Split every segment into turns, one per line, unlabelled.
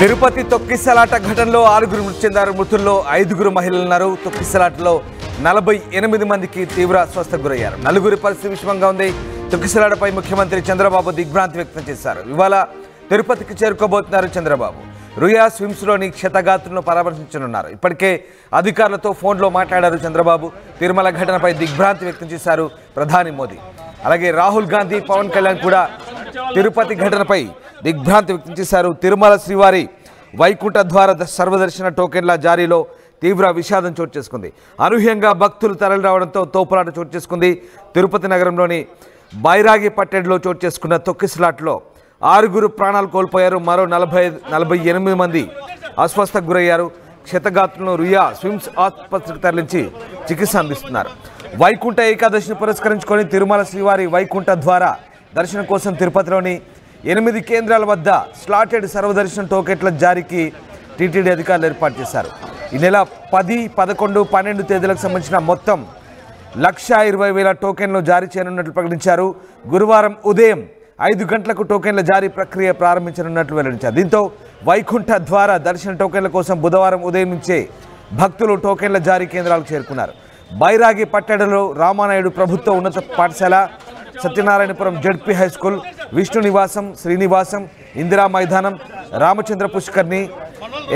తిరుపతి తొక్కిసలాట ఘటనలో 6 మృతి చెందారు. మృతుల్లో 5 మహిళలు ఉన్నారు. తొక్కిసలాటలో 48 మందికి తీవ్ర అస్వస్థకు గురయ్యారు. 4 పరిస్థితి విషమంగా ఉంది. తొక్కిసలాటపై ముఖ్యమంత్రి చంద్రబాబు దిగ్భ్రాంతి వ్యక్తం చేశారు. ఇవాళ తిరుపతికి చేరుకోబోతున్నారు చంద్రబాబు. రుయా స్విమ్స్లోని క్షతగాత్రులను పరామర్శించనున్నారు. ఇప్పటికే అధికారులతో ఫోన్లో మాట్లాడారు చంద్రబాబు. తిరుమల ఘటనపై దిగ్భ్రాంతి వ్యక్తం చేశారు ప్రధాని మోదీ. అలాగే రాహుల్ గాంధీ, పవన్ కళ్యాణ్ కూడా తిరుపతి ఘటనపై దిగ్భ్రాంతి వ్యక్తం చేశారు. తిరుమల శ్రీవారి వైకుంఠ ద్వార సర్వదర్శన టోకెన్ల జారీలో తీవ్ర విషాదం చోటు చేసుకుంది. అనూహ్యంగా భక్తులు తరలి రావడంతో తోపులాట చోటు చేసుకుంది. తిరుపతి నగరంలోని బైరాగి పట్టెడ్లో చోటు చేసుకున్న తొక్కిసలాట్లో 6 ప్రాణాలు కోల్పోయారు. మరో 48 మంది అస్వస్థకు గురయ్యారు. క్షతగాత్రులను రుయా స్విమ్స్ ఆసుపత్రికి తరలించి చికిత్స అందిస్తున్నారు. వైకుంఠ ఏకాదశిని పురస్కరించుకొని తిరుమల శ్రీవారి వైకుంఠ ద్వార దర్శనం కోసం తిరుపతిలోని 8 కేంద్రాల వద్ద స్లాటెడ్ సర్వదర్శన టోకెట్ల జారీకి టీటీడీ అధికారులు ఏర్పాటు చేశారు. ఈ నెల 10, 11, 12 తేదీలకు సంబంధించిన మొత్తం 1,20,000 టోకెన్లు జారీ చేయనున్నట్లు ప్రకటించారు. గురువారం ఉదయం 5 గంటలకు టోకెన్ల జారీ ప్రక్రియ ప్రారంభించనున్నట్లు వెల్లడించారు. దీంతో వైకుంఠ ద్వార దర్శన టోకెన్ల కోసం బుధవారం ఉదయం నుంచే భక్తులు టోకెన్ల జారీ కేంద్రాలకు చేరుకున్నారు. బైరాగి పట్టణంలో రామానాయుడు ప్రభుత్వ ఉన్నత పాఠశాల, సత్యనారాయణపురం జడ్పీ హైస్కూల్, విష్ణు నివాసం, శ్రీనివాసం, ఇందిరా మైదానం, రామచంద్ర పుష్కర్ని,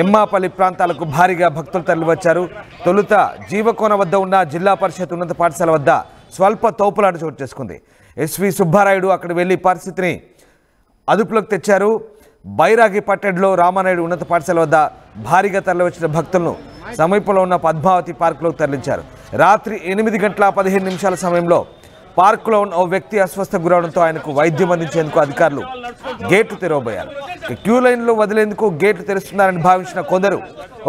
ఎమ్మాపల్లి ప్రాంతాలకు భారీగా భక్తులు తరలివచ్చారు. తొలుత జీవకోన వద్ద ఉన్న జిల్లా పరిషత్ ఉన్నత పాఠశాల వద్ద స్వల్ప తోపులాట చోటు చేసుకుంది. ఎస్వి సుబ్బారాయుడు అక్కడికి వెళ్లి పరిస్థితిని అదుపులోకి తెచ్చారు. బైరాగి పట్టెడ్లో రామానాయుడు ఉన్నత పాఠశాల వద్ద భారీగా తరలివచ్చిన భక్తులను సమీపంలో ఉన్న పద్మావతి పార్కులోకి తరలించారు. రాత్రి 8:15 సమయంలో పార్కులో ఉన్న ఓ వ్యక్తి అస్వస్థకు గురవడంతో ఆయనకు వైద్యం అందించేందుకు అధికారులు గేట్లు తెరవబోయారు. క్యూ లైన్లో వదిలేందుకు గేట్లు తెరుస్తున్నారని భావించిన కొందరు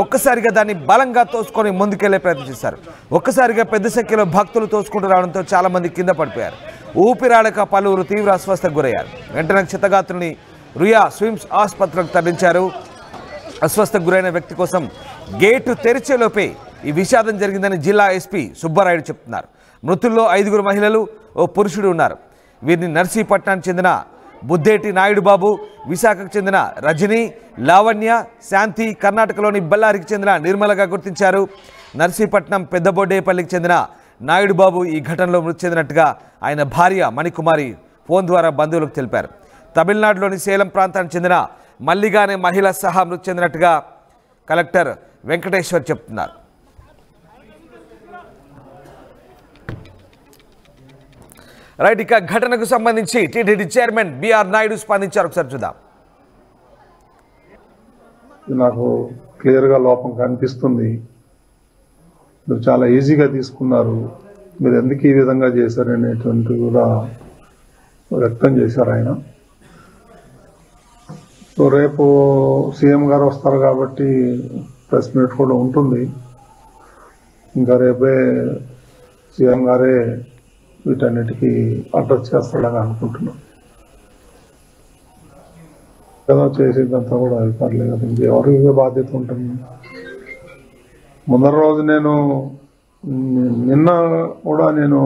ఒక్కసారిగా దాన్ని బలంగా తోసుకొని ముందుకెళ్లే ప్రయత్నం చేశారు. ఒక్కసారిగా పెద్ద సంఖ్యలో భక్తులు తోసుకుంటూ రావడంతో చాలా మంది కింద పడిపోయారు. ఊపిరాడక పలువురు తీవ్ర అస్వస్థకు గురయ్యారు. వెంటనే క్షతగాత్రుని రుయా స్విమ్స్ ఆసుపత్రికి తరలించారు. అస్వస్థకు గురైన వ్యక్తి కోసం గేటు తెరిచేలోపే ఈ విషాదం జరిగిందని జిల్లా ఎస్పీ సుబ్బారాయుడు చెప్తున్నారు. మృతుల్లో 5 మహిళలు, ఓ పురుషుడు ఉన్నారు. వీరిని నర్సీపట్నానికి చెందిన బుద్దేటి నాయుడు బాబు, విశాఖకు చెందిన రజని, లావణ్య, శాంతి, కర్ణాటకలోని బళ్ళారికి చెందిన నిర్మలగా గుర్తించారు. నర్సీపట్నం పెద్దబొడ్డేపల్లికి చెందిన నాయుడు బాబు ఈ ఘటనలో మృతి చెందినట్టుగా ఆయన భార్య మణికుమారి ఫోన్ ద్వారా బంధువులకు తెలిపారు. తమిళనాడులోని సేలం ప్రాంతానికి చెందిన మల్లిగా అనే మహిళ సహా మృతి చెందినట్టుగా కలెక్టర్ వెంకటేశ్వర్ చెప్తున్నారు. రైట్, ఇక ఘటనకు సంబంధించి టీటీడీ చైర్మన్ బిఆర్ నాయుడు స్పందించారు. ఒకసారి చూద్దాం.
నాకు క్లియర్గా లోపం కనిపిస్తుంది. మీరు చాలా ఈజీగా తీసుకున్నారు, మీరు ఎందుకు ఈ విధంగా చేశారనేటువంటి కూడా వ్యక్తం చేశారు ఆయన. సో రేపు సీఎం గారు వస్తారు కాబట్టి ప్రెస్ మీట్ కూడా ఉంటుంది. ఇంకా రేపే సీఎం గారే వీటన్నిటికీ అడ్రస్ చేస్తాడని అనుకుంటున్నాం. కదా చేసేదంతా కూడా అయిపోలేదు కదా, ఇంకెవరికి బాధ్యత ఉంటుంది. ముందర రోజు నిన్న కూడా నేను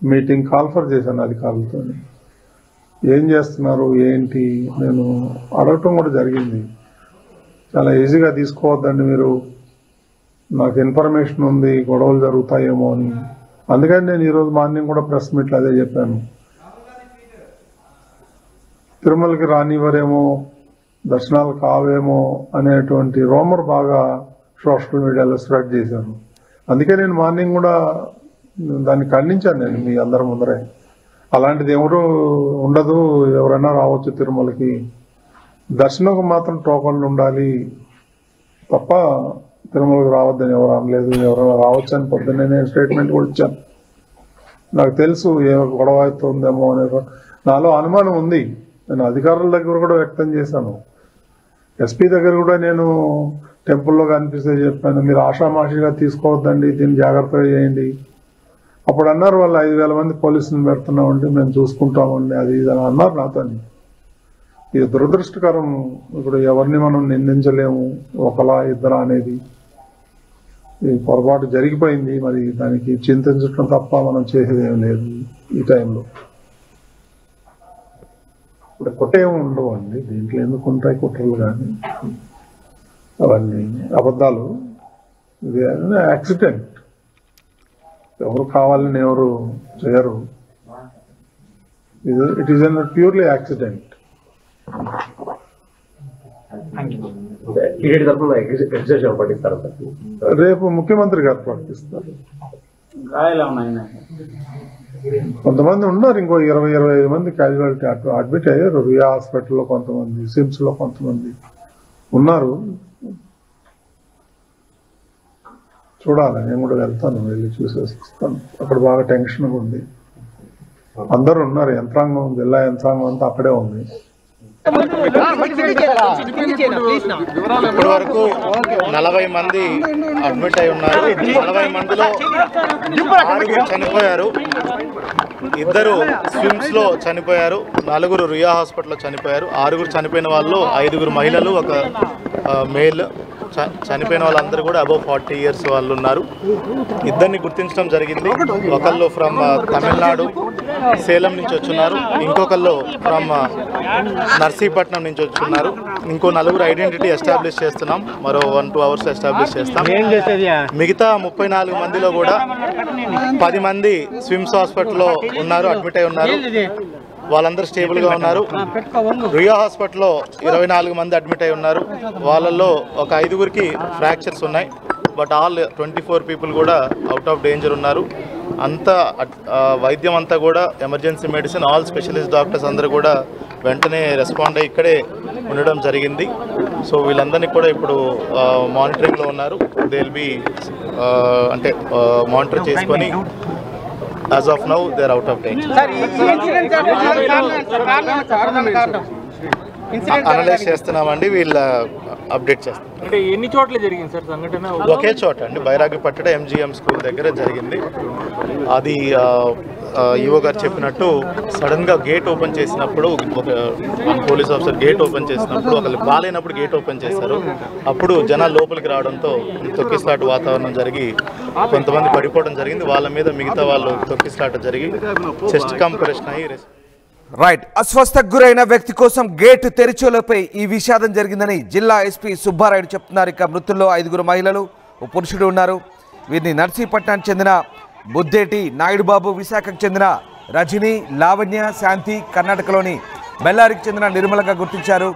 మీటింగ్ కాల్ఫర్ చేశాను అధికారులతో. ఏం చేస్తున్నారు ఏంటి నేను అడగటం కూడా జరిగింది. చాలా ఈజీగా తీసుకోవద్దండి మీరు, నాకు ఇన్ఫర్మేషన్ ఉంది గొడవలు జరుగుతాయేమో అని. అందుకని నేను ఈరోజు మార్నింగ్ కూడా ప్రెస్ మీట్లో అదే చెప్పాను. తిరుమలకి రానివ్వరేమో, దర్శనాలు కావేమో అనేటువంటి రూమర్ బాగా సోషల్ మీడియాలో స్ప్రెడ్ చేశాను. అందుకే నేను మార్నింగ్ కూడా దాన్ని ఖండించాను నేను మీ అందరి ముందరే. అలాంటిది ఎవరు ఉండదు, ఎవరైనా రావచ్చు తిరుమలకి, దర్శనంకు మాత్రం టోకన్లు ఉండాలి తప్ప తిరుమలకి రావద్దని ఎవరు అనలేదు. ఎవరైనా రావచ్చు అని పొద్దున్నే స్టేట్మెంట్ కూడా ఇచ్చాను. నాకు తెలుసు ఏ గొడవ అవుతుందేమో అనే నాలో అనుమానం ఉంది. నేను అధికారుల దగ్గర కూడా వ్యక్తం చేశాను. ఎస్పీ దగ్గర కూడా నేను టెంపుల్లో కనిపిస్తే చెప్పాను, మీరు ఆషామాషిగా తీసుకోవద్దండి, దీన్ని జాగ్రత్తగా చేయండి. అప్పుడు అన్నారు వాళ్ళు 5,000 మంది పోలీసులను పెడుతున్నామండి, మేము చూసుకుంటామండి, అది ఇది అని అన్నారు నాతో. ఇది దురదృష్టకరం. ఇప్పుడు ఎవరిని మనం నిందించలేము, ఒకలా ఇద్దరా అనేది. ఈ పొరపాటు జరిగిపోయింది, మరి దానికి చింతించడం తప్ప మనం చేసేది ఏం లేదు ఈ టైంలో. ఇప్పుడు కుట్రేమి ఉండవు అండి, దీంట్లో ఎందుకు ఉంటాయి కుట్రలు కానీ అవన్నీ అబద్ధాలు. ఇది యాక్సిడెంట్, ఎవరు కావాలని ఎవరు చేయరు. It is an purely accident. రేపు ముఖ్యమంత్రి గారు ప్రకటిస్తారు. కొంతమంది ఉన్నారు, ఇంకో 20-25 మంది క్యాజువాలిటీ అడ్మిట్ అయ్యారు. రియా హాస్పిటల్లో కొంతమంది, సిమ్స్ లో కొంతమంది ఉన్నారు. చూడాలి, నేను కూడా వెళ్తాను, వెళ్ళి చూసేసి వస్తాను. అక్కడ బాగా టెన్షన్గా ఉంది, అందరూ ఉన్నారు. యంత్రాంగం, జిల్లా యంత్రాంగం అంతా అక్కడే ఉంది.
ఇప్పటి వరకు 40 మంది అడ్మిట్ అయి ఉన్నారు. 40 మందిలో 6 చనిపోయారు, 2 స్విమ్స్ లో చనిపోయారు, 4 రియా హాస్పిటల్లో చనిపోయారు. 6 చనిపోయిన వాళ్ళు 5 మహిళలు, 1 మేల్. చనిపోయిన వాళ్ళందరూ కూడా అబౌవ్ 40 years వాళ్ళు ఉన్నారు. 2 గుర్తించడం జరిగింది. ఒకళ్ళు ఫ్రమ్ తమిళనాడు సేలం నుంచి వచ్చున్నారు, ఇంకొకళ్ళు ఫ్రమ్ నర్సీపట్నం నుంచి వచ్చున్నారు. ఇంకో 4 ఐడెంటిటీ ఎస్టాబ్లిష్ చేస్తున్నాం, మరో 1-2 hours ఎస్టాబ్లిష్ చేస్తాం. మిగతా 34 మందిలో కూడా 10 మంది స్విమ్స్ హాస్పిటల్లో ఉన్నారు, అడ్మిట్ అయి ఉన్నారు. వాళ్ళందరూ స్టేబుల్గా ఉన్నారు. రియా హాస్పిటల్లో 24 మంది అడ్మిట్ అయి ఉన్నారు. వాళ్ళల్లో ఒక 5 ఫ్రాక్చర్స్ ఉన్నాయి. బట్ ఆల్ 24 people కూడా అవుట్ ఆఫ్ డేంజర్ ఉన్నారు. అంతా వైద్యం అంతా కూడా emergency medicine, all specialist doctors అందరూ కూడా వెంటనే రెస్పాండ్ అయ్యి ఇక్కడే ఉండడం జరిగింది. సో వీళ్ళందరినీ కూడా ఇప్పుడు మానిటరింగ్లో ఉన్నారు. దే విల్ బి అంటే మానిటర్ చేసుకొని as of now they are out of danger. Analyse చేస్తున్నామండి, వీళ్ళ అప్డేట్ చేస్తాం.
అంటే ఎన్ని చోట్ల జరిగింది సార్ సంఘటన?
ఒకే చోట అండి, బైరాగిపట్టణ MGM స్కూల్ దగ్గర జరిగింది. అది ఈవో గారు చెప్పినట్టు సడన్గా గేట్ ఓపెన్ చేసినప్పుడు, ఒక పోలీస్ ఆఫీసర్ గేట్ ఓపెన్ చేసినప్పుడు, ఒకళ్ళు బాగాలేనప్పుడు గేట్ ఓపెన్ చేశారు. అప్పుడు జనాలు లోపలికి రావడంతో తొక్కిసలాట వాతావరణం జరిగి కొంతమంది పడిపోవడం జరిగింది. వాళ్ళ మీద మిగతా వాళ్ళు తొక్కిసలాట జరిగి చెస్ట్ కంప్రెషన్ అయ్యి.
రైట్, అస్వస్థకు గురైన వ్యక్తి కోసం గేటు తెరిచేలోపై ఈ విషాదం జరిగిందని జిల్లా ఎస్పీ సుబ్బారాయుడు చెప్తున్నారు. ఇక మృతుల్లో 5 మహిళలు, ఓ పురుషుడు ఉన్నారు. వీరిని నర్సీపట్నానికి చెందిన బుద్దేటి నాయుడుబాబు, విశాఖకు చెందిన రజని, లావణ్య, శాంతి, కర్ణాటకలోని బెల్లారికి చెందిన నిర్మలగా గుర్తించారు.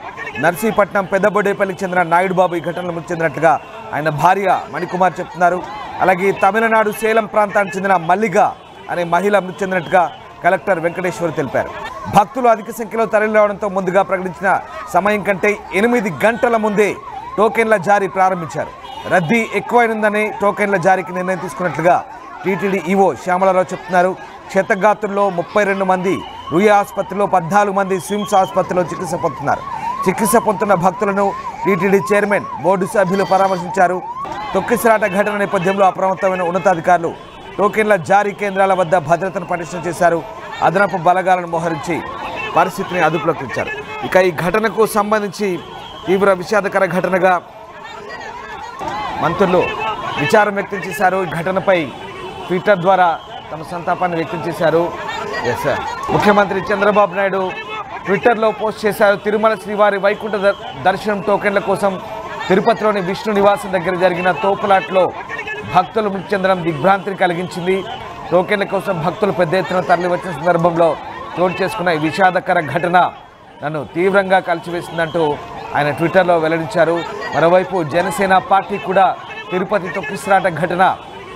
నర్సీపట్నం పెద్దబొడ్డేపల్లికి చెందిన నాయుడుబాబు ఈ ఘటనలో మృతి చెందినట్లుగా ఆయన భార్య మణికుమార్ చెప్తున్నారు. అలాగే తమిళనాడు సేలం ప్రాంతానికి చెందిన మల్లిగా అనే మహిళ మృతి చెందినట్టుగా కలెక్టర్ వెంకటేశ్వర్ తెలిపారు. భక్తులు అధిక సంఖ్యలో తరలిరావడంతో ముందుగా ప్రకటించిన సమయం కంటే 8 గంటల ముందే టోకెన్ల జారీ ప్రారంభించారు. రద్దీ ఎక్కువైందని టోకెన్ల జారీకి నిర్ణయం తీసుకున్నట్లుగా టీటీడీ ఈవో శ్యామలరావు చెప్తున్నారు. క్షతగాత్రుల్లో 32 మంది రుయా ఆసుపత్రిలో, 14 మంది స్విమ్స్ ఆసుపత్రిలో చికిత్స పొందుతున్నారు. చికిత్స పొందుతున్న భక్తులను టీటీడీ చైర్మన్, బోర్డు సభ్యులు పరామర్శించారు. తొక్కిసలాట ఘటన నేపథ్యంలో అప్రమత్తమైన ఉన్నతాధికారులు టోకెన్ల జారీ కేంద్రాల వద్ద భద్రతను పటిష్టం చేశారు. అదనపు బలగాలను మోహరించి పరిస్థితిని అదుపులోకి తెచ్చారు. ఇక ఈ ఘటనకు సంబంధించి తీవ్ర విషాదకర ఘటనగా మంత్రులు విచారం వ్యక్తం చేశారు. ఈ ఘటనపై ట్విట్టర్ ద్వారా తమ సంతాపాన్ని వ్యక్తం చేశారు. ముఖ్యమంత్రి చంద్రబాబు నాయుడు ట్విట్టర్లో పోస్ట్ చేశారు. తిరుమల శ్రీవారి వైకుంఠ దర్శనం టోకెన్ల కోసం తిరుపతిలోని విష్ణు నివాసం దగ్గర జరిగిన తోపులాట్లో భక్తులు మృతి చెందడం దిగ్భ్రాంతిని కలిగించింది. టోకెన్ల కోసం భక్తులు పెద్ద ఎత్తున తరలివచ్చిన సందర్భంలో చోటు చేసుకున్న ఈ విషాదకర ఘటన నన్ను తీవ్రంగా కలిచివేసిందంటూ ఆయన ట్విట్టర్లో వెల్లడించారు. మరోవైపు జనసేన పార్టీ కూడా తిరుపతి తొక్కిసలాట ఘటన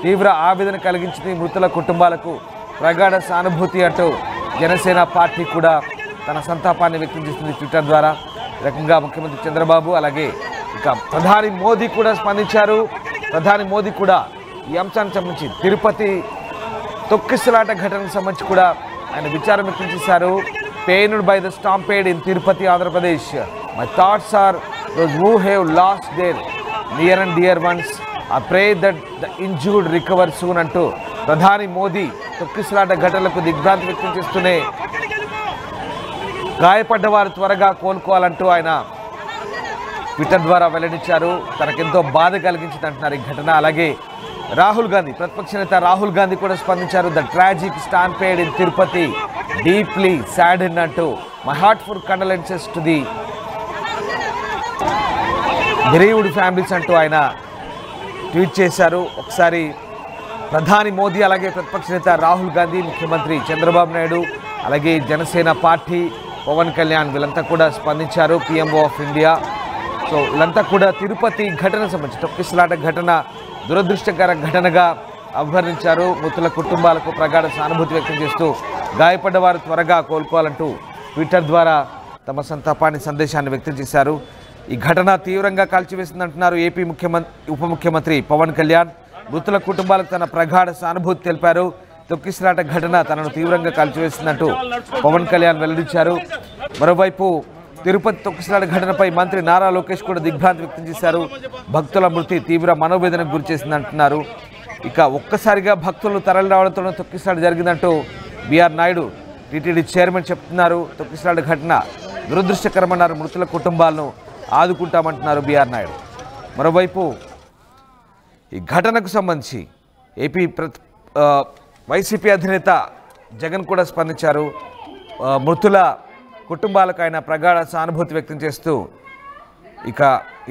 తీవ్ర ఆవేదన కలిగించింది. మృతుల కుటుంబాలకు ప్రగాఢ సానుభూతి అంటూ జనసేన పార్టీ కూడా తన సంతాపాన్ని వ్యక్తం చేసింది ట్విట్టర్ ద్వారా. రకంగా ముఖ్యమంత్రి చంద్రబాబు, అలాగే ఇక ప్రధాని మోదీ కూడా స్పందించారు. ప్రధాని మోదీ కూడా ఈ అంశానికి సంబంధించి, తిరుపతి తొక్కిసలాట ఘటనకు సంబంధించి కూడా ఆయన విచారం వ్యక్తం చేశారు. Pained by the stampede in Tirupati, Andhra Pradesh. My thoughts are those who have lost there near and dear ones. I pray that the injured recover soon అంటూ ప్రధాని మోదీ తొక్కిసలాట ఘటనలకు దిగ్భ్రాంతి వ్యక్తం చేస్తూనే గాయపడ్డ వారు త్వరగా కోలుకోవాలంటూ ఆయన ట్విట్టర్ ద్వారా వెల్లడించారు. తనకెంతో బాధ కలిగించింది అంటున్నారు ఈ ఘటన. అలాగే రాహుల్ గాంధీ, ప్రతిపక్ష నేత రాహుల్ గాంధీ కూడా స్పందించారు. The tragic stampede in Tirupati deeply saddened అంటూ my heartfelt condolences to the bereaved families అంటూ ఆయన ట్వీట్ చేశారు. ఒకసారి ప్రధాని మోదీ, అలాగే ప్రతిపక్ష నేత రాహుల్ గాంధీ, ముఖ్యమంత్రి చంద్రబాబు నాయుడు, అలాగే జనసేన పార్టీ పవన్ కళ్యాణ్ వీళ్ళంతా కూడా స్పందించారు. PMO of India. సో వీళ్ళంతా కూడా తిరుపతి ఘటన సంబంధించి తొక్కిసలాట ఘటన దురదృష్టకర ఘటనగా అభివర్ణించారు. మృతుల కుటుంబాలకు ప్రగాఢ సానుభూతి వ్యక్తం చేస్తూ గాయపడ్డ వారు త్వరగా కోలుకోవాలంటూ ట్విట్టర్ ద్వారా తమ సంతాపాన్ని సందేశాన్ని వ్యక్తం చేశారు. ఈ ఘటన తీవ్రంగా కాల్చివేసిందంటున్నారు ఏపీ ఉప ముఖ్యమంత్రి పవన్ కళ్యాణ్. మృతుల కుటుంబాలకు తన ప్రగాఢ సానుభూతి తెలిపారు. తొక్కిసలాట ఘటన తనను తీవ్రంగా కాల్చివేసిందంటూ పవన్ కళ్యాణ్ వెల్లడించారు. మరోవైపు తిరుపతి తొక్కిసలాట ఘటనపై మంత్రి నారా లోకేష్ కూడా దిగ్భ్రాంతి వ్యక్తం చేశారు. భక్తుల మృతి తీవ్ర మనోవేదనకు గురిచేసిందంటున్నారు. ఇక ఒక్కసారిగా భక్తులు తరలి రావడంతో తొక్కిసలాట జరిగిందంటూ బీఆర్ నాయుడు టీటీడీ చైర్మన్ చెప్తున్నారు. తొక్కిసలాట ఘటన దురదృష్టకరమన్నారు. మృతుల కుటుంబాలను ఆదుకుంటామంటున్నారు బీఆర్ నాయుడు. మరోవైపు ఈ ఘటనకు సంబంధించి ఏపీ వైసీపీ అధినేత జగన్ కూడా స్పందించారు. మృతుల కుటుంబాలకు ఆయన ప్రగాఢ సానుభూతి వ్యక్తం చేస్తూ ఇక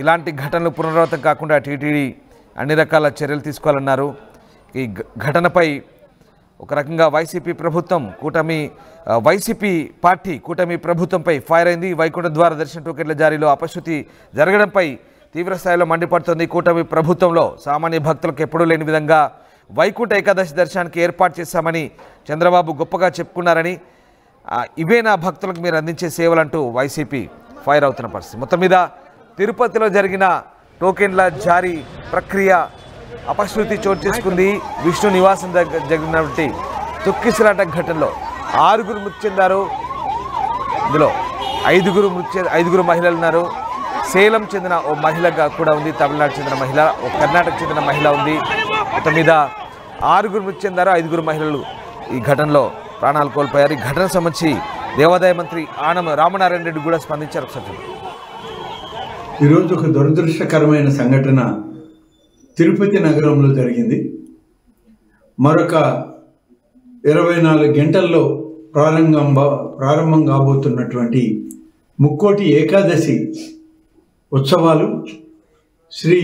ఇలాంటి ఘటనలు పునరావృతం కాకుండా టీటీడీ అన్ని రకాల చర్యలు తీసుకోవాలన్నారు. ఈ ఘటనపై ఒక రకంగా వైసీపీ పార్టీ కూటమి ప్రభుత్వంపై ఫైర్ అయింది. వైకుంఠ ద్వార దర్శన టోకెన్ల జారీలో అపశృతి జరగడంపై తీవ్ర స్థాయిలో మండిపడుతోంది. కూటమి ప్రభుత్వంలో సామాన్య భక్తులకు ఎప్పుడూ లేని విధంగా వైకుంఠ ఏకాదశి దర్శనానికి ఏర్పాటు చేశామని చంద్రబాబు గొప్పగా చెప్పుకున్నారని, ఇవే నా భక్తులకు మీరు అందించే సేవలంటూ వైసీపీ ఫైర్ అవుతున్న పరిస్థితి. మొత్తం మీద తిరుపతిలో జరిగిన టోకెన్ల జారీ ప్రక్రియ అపశృతి చోటు చేసుకుంది. విష్ణు నివాసం దగ్గర జరిగినటువంటి తొక్కిసలాట ఘటనలో 6 మృతి చెందారు. ఇందులో 5 మహిళలు ఉన్నారు. సేలం చెందిన ఓ మహిళగా కూడా ఉంది, తమిళనాడు చెందిన మహిళ, ఓ కర్ణాటక చెందిన మహిళ ఉంది. మొత్తం మీద 6 మృతి చెందారు. 5 మహిళలు ఈ ఘటనలో ప్రాణాలు కోల్పోయారు. ఈ ఘటన సంబంధించి దేవాదాయ మంత్రి ఆనం రామనారాయణ రెడ్డి కూడా స్పందించారు.
ఈరోజు ఒక దురదృష్టకరమైన సంఘటన తిరుపతి నగరంలో జరిగింది. మరొక 24 గంటల్లో ప్రారంభం కాబోతున్నటువంటి ముక్కోటి ఏకాదశి ఉత్సవాలు శ్రీ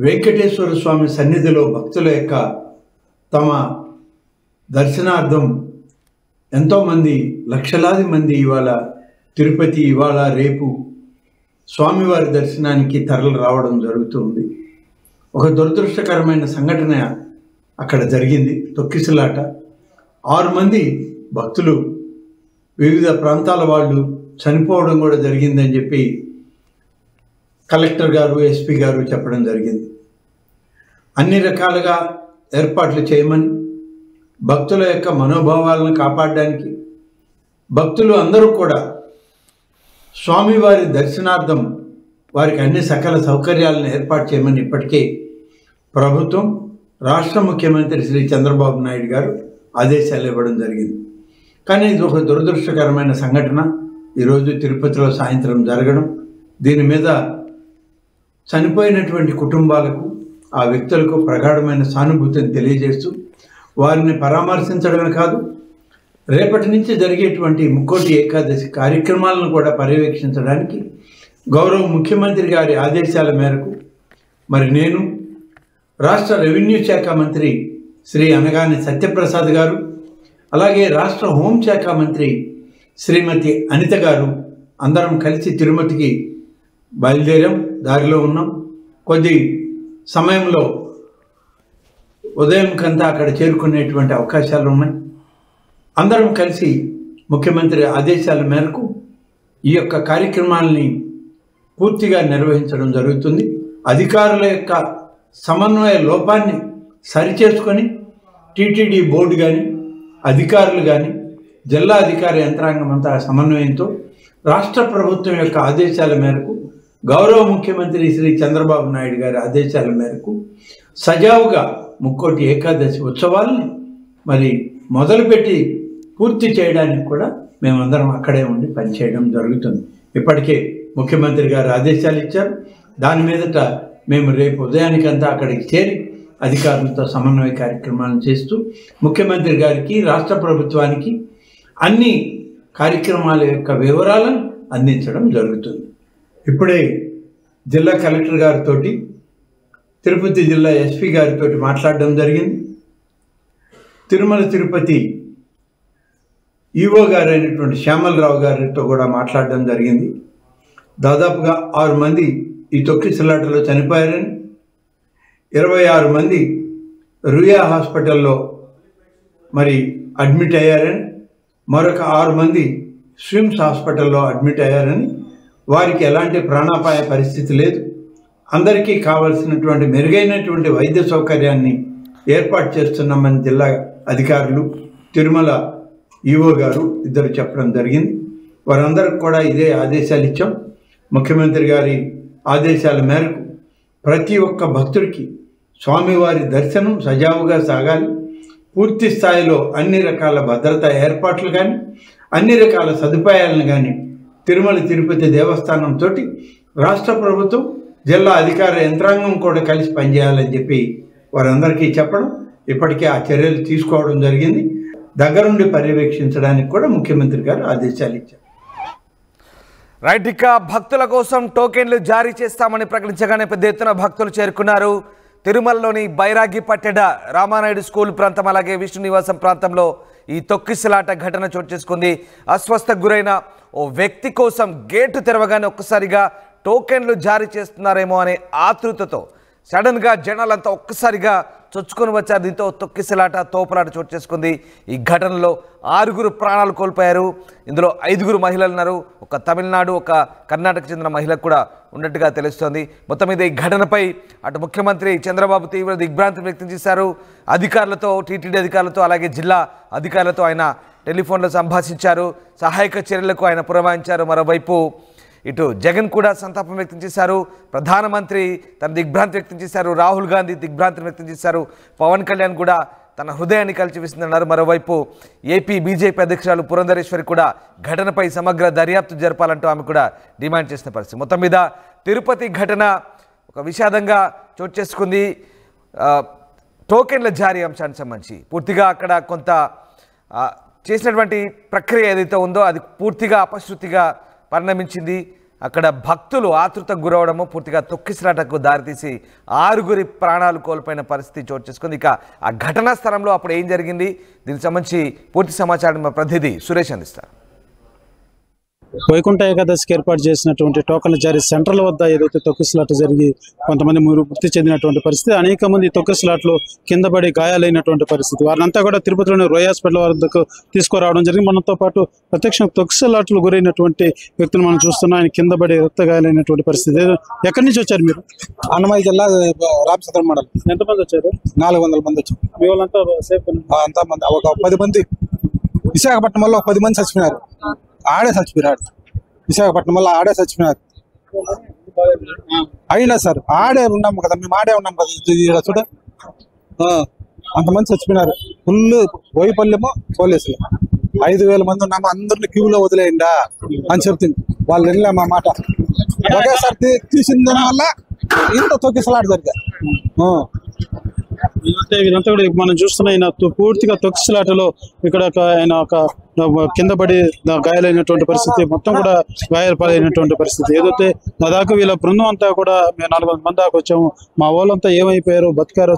వెంకటేశ్వర స్వామి సన్నిధిలో భక్తుల యొక్క తమ దర్శనార్థం ఎంతోమంది, లక్షలాది మంది ఇవాళ తిరుపతి, ఇవాళ రేపు స్వామివారి దర్శనానికి తరలి రావడం జరుగుతుంది. ఒక దురదృష్టకరమైన సంఘటన అక్కడ జరిగింది. తొక్కిసలాట 6 మంది భక్తులు, వివిధ ప్రాంతాల వాళ్ళు చనిపోవడం కూడా జరిగిందని చెప్పి కలెక్టర్ గారు, ఎస్పీ గారు చెప్పడం జరిగింది. అన్ని రకాలుగా ఏర్పాట్లు చేయమని, భక్తుల యొక్క మనోభావాలను కాపాడడానికి భక్తులు అందరూ కూడా స్వామివారి దర్శనార్థం వారికి అన్ని సకల సౌకర్యాలను ఏర్పాటు చేయమని ఇప్పటికే ప్రభుత్వం, రాష్ట్ర ముఖ్యమంత్రి శ్రీ చంద్రబాబు నాయుడు గారు ఆదేశాలు ఇవ్వడం జరిగింది. కానీ ఇది ఒక దురదృష్టకరమైన సంఘటన ఈరోజు తిరుపతిలో సాయంత్రం జరగడం, దీని మీద చనిపోయినటువంటి కుటుంబాలకు, ఆ వ్యక్తులకు ప్రగాఢమైన సానుభూతిని తెలియజేస్తూ వారిని పరామర్శించడమే కాదు, రేపటి నుంచి జరిగేటువంటి ముక్కోటి ఏకాదశి కార్యక్రమాలను కూడా పర్యవేక్షించడానికి గౌరవ ముఖ్యమంత్రి గారి ఆదేశాల మేరకు మరి నేను, రాష్ట్ర రెవెన్యూ శాఖ మంత్రి శ్రీ అనగాని సత్యప్రసాద్ గారు, అలాగే రాష్ట్ర హోంశాఖ మంత్రి శ్రీమతి అనిత గారు అందరం కలిసి తిరుమతికి బయలుదేరాం. దారిలో ఉన్నాం. కొద్ది సమయంలో ఉదయం కంతా అక్కడ చేరుకునేటువంటి అవకాశాలు ఉన్నాయి. అందరం కలిసి ముఖ్యమంత్రి ఆదేశాల మేరకు ఈ యొక్క కార్యక్రమాలని పూర్తిగా నిర్వహించడం జరుగుతుంది. అధికారుల యొక్క సమన్వయ లోపాన్ని సరిచేసుకొని టీటీడీ బోర్డు కానీ, అధికారులు కానీ, జిల్లా అధికార యంత్రాంగం అంతా సమన్వయంతో రాష్ట్ర ప్రభుత్వం యొక్క ఆదేశాల మేరకు, గౌరవ ముఖ్యమంత్రి శ్రీ చంద్రబాబు నాయుడు గారి ఆదేశాల మేరకు సజావుగా ముక్కోటి ఏకాదశి ఉత్సవాల్ని మరి మొదలుపెట్టి పూర్తి చేయడానికి కూడా మేమందరం అక్కడే ఉండి పనిచేయడం జరుగుతుంది. ఇప్పటికే ముఖ్యమంత్రి గారు ఆదేశాలు ఇచ్చారు. దాని మీదట మేము రేపు ఉదయానికంతా అక్కడికి చేరి అధికారులతో సమన్వయ కార్యక్రమాలను చేస్తూ ముఖ్యమంత్రి గారికి, రాష్ట్ర ప్రభుత్వానికి, అన్ని కార్యక్రమాల యొక్క వివరాలను అందించడం జరుగుతుంది. ఇప్పుడే జిల్లా కలెక్టర్ గారితో, తిరుపతి జిల్లా ఎస్పీ గారితో మాట్లాడడం జరిగింది. తిరుమల తిరుపతి ఈవో గారు అయినటువంటి శ్యామలరావు గారితో కూడా మాట్లాడడం జరిగింది. దాదాపుగా 6 మంది ఈ తొక్కిసలాటలో చనిపోయారని, 26 మంది రుయా హాస్పిటల్లో మరి అడ్మిట్ అయ్యారని, మరొక 6 మంది స్విమ్స్ హాస్పిటల్లో అడ్మిట్ అయ్యారని, వారికి ఎలాంటి ప్రాణాపాయ పరిస్థితి లేదు, అందరికీ కావలసినటువంటి మెరుగైనటువంటి వైద్య సౌకర్యాన్ని ఏర్పాటు చేస్తున్నామని జిల్లా అధికారులు, తిరుమల ఈవో గారు ఇద్దరు చెప్పడం జరిగింది. వారందరికి కూడా ఇదే ఆదేశాలు ఇచ్చాం. ముఖ్యమంత్రి గారి ఆదేశాల మేరకు ప్రతి ఒక్క భక్తుడికి స్వామివారి దర్శనం సజావుగా సాగాలి, పూర్తి స్థాయిలో అన్ని రకాల భద్రతా ఏర్పాట్లు కానీ అన్ని రకాల సదుపాయాలను కానీ తిరుమల తిరుపతి దేవస్థానంతో రాష్ట్ర ప్రభుత్వం, జిల్లా అధికార యంత్రాంగం కూడా కలిసి పనిచేయాలని చెప్పి వారందరికీ చెప్పడం, ఇప్పటికే ఆ చర్యలు తీసుకోవడం జరిగింది. దగ్గరుండి పర్యవేక్షించడానికి కూడా ముఖ్యమంత్రి గారు ఆదేశాలు ఇచ్చారు.
రైట్, ఇక భక్తుల కోసం టోకెన్లు జారీ చేస్తామని ప్రకటించగానే పెద్ద ఎత్తున భక్తులు చేరుకున్నారు. తిరుమలలోని బైరాగి పట్టెడ రామానాయుడు స్కూల్ ప్రాంతం, అలాగే విష్ణు నివాసం ప్రాంతంలో ఈ తొక్కిసలాట ఘటన చోటు చేసుకుంది. అస్వస్థకు గురైన ఓ వ్యక్తి కోసం గేటు తెరవగానే ఒక్కసారిగా టోకెన్లు జారీ చేస్తున్నారేమో అనే ఆతృతతో సడన్గా జనాలంతా ఒక్కసారిగా చొచ్చుకొని వచ్చారు. దీంతో తొక్కిసలాట, తోపులాట చోటు చేసుకుంది. ఈ ఘటనలో 6 ప్రాణాలు కోల్పోయారు. ఇందులో 5 మహిళలు ఉన్నారు. ఒక తమిళనాడు, ఒక కర్ణాటక చెందిన మహిళకు కూడా ఉన్నట్టుగా తెలుస్తోంది. మొత్తం మీద ఈ ఘటనపై అటు ముఖ్యమంత్రి చంద్రబాబు తీవ్ర దిగ్భ్రాంతి వ్యక్తం చేశారు. అధికారులతో, టీటీడీ అధికారులతో, అలాగే జిల్లా అధికారులతో ఆయన టెలిఫోన్లో సంభాషించారు. సహాయక చర్యలకు ఆయన పురమాయించారు. మరోవైపు ఇటు జగన్ కూడా సంతాపం వ్యక్తం చేశారు. ప్రధానమంత్రి తన దిగ్భ్రాంతి వ్యక్తం చేశారు. రాహుల్ గాంధీ దిగ్భ్రాంతిని వ్యక్తం చేశారు. పవన్ కళ్యాణ్ కూడా తన హృదయాన్ని కలిచివేసిందన్నారు. మరోవైపు ఏపీ బీజేపీ అధ్యక్షురాలు పురంధరేశ్వరి కూడా ఘటనపై సమగ్ర దర్యాప్తు జరపాలంటూ ఆమె కూడా డిమాండ్ చేసిన పరిస్థితి. మొత్తం మీద తిరుపతి ఘటన ఒక విషాదంగా చోటు చేసుకుంది. టోకెన్ల జారీ అంశానికి సంబంధించి పూర్తిగా అక్కడ కొంత చేసినటువంటి ప్రక్రియ ఏదైతే ఉందో అది పూర్తిగా అపశృతిగా పరిణమించింది. అక్కడ భక్తులు ఆతృతకు గురవడము పూర్తిగా తొక్కిసలాటకు దారితీసి 6 ప్రాణాలు కోల్పోయిన పరిస్థితి చోటు చేసుకుంది. ఇక ఆ ఘటనా స్థలంలో అప్పుడు ఏం జరిగింది, దీనికి సంబంధించి పూర్తి సమాచారం మా ప్రతినిధి సురేష్ అందిస్తారు.
వైకుంఠ ఏకాదశికి ఏర్పాటు చేసినటువంటి టోకన్ల జారీ సెంటర్ల వద్ద ఏదైతే తొక్కిసలాట జరిగి కొంతమంది మృతి చెందినటువంటి పరిస్థితి, అనేక మంది తొక్కిసలాట్లు కింద పడి గాయాలైనటువంటి పరిస్థితి, వారినంతా కూడా తిరుపతిలోని రోయ్ హాస్పిటల్ వద్దకు తీసుకురావడం జరిగింది. మనతో పాటు ప్రత్యక్ష తొక్కిసలాట్లు గురైనటువంటి వ్యక్తులు మనం చూస్తున్నాం. ఆయన కింద పడి రక్త గాయాలైనటువంటి పరిస్థితి. ఎక్కడి నుంచి వచ్చారు మీరు?
అన్నమయ్య జిల్లా రామచంద్రం మండలం.
ఎంతమంది వచ్చారు?
400 మంది వచ్చారు.
మీ వాళ్ళంతా సేఫ్?
అంతా మంది ఒక 10 మంది విశాఖపట్నం వల్ల 10 మంది చచ్చిపోయినారు. ఆడే చచ్చిపోయారు. విశాఖపట్నం వల్ల ఆడే చచ్చిపోయినారు. అయినా సార్ ఆడే ఉన్నాము కదా, మేము ఆడే ఉన్నాం కదా చూడ, అంతమంది చచ్చిపోయినారు. ఫుల్ బోయిపల్లెమో పోలీసులు 5,000 మంది ఉన్నాము. అందరిని క్యూలో వదిలేయండా అని చెప్తుంది. వాళ్ళు వెళ్ళా మా మాట ఒకేసారి తీసిన వల్ల ఇంత తొక్కిసలాట జరిగారు.
వీరంతా కూడా మనం చూస్తున్న ఆయన పూర్తిగా తొక్కిసలాటలో ఇక్కడ ఆయన ఒక కింద పడి గాయాలైనటువంటి పరిస్థితి, మొత్తం కూడా గాయాల పాలైనటువంటి పరిస్థితి. ఏదైతే దాదాపు వీళ్ళ బృందం అంతా కూడా మేము 400 మంది దాకా వచ్చాము, మా వాళ్ళంతా ఏమైపోయారు, బతికారో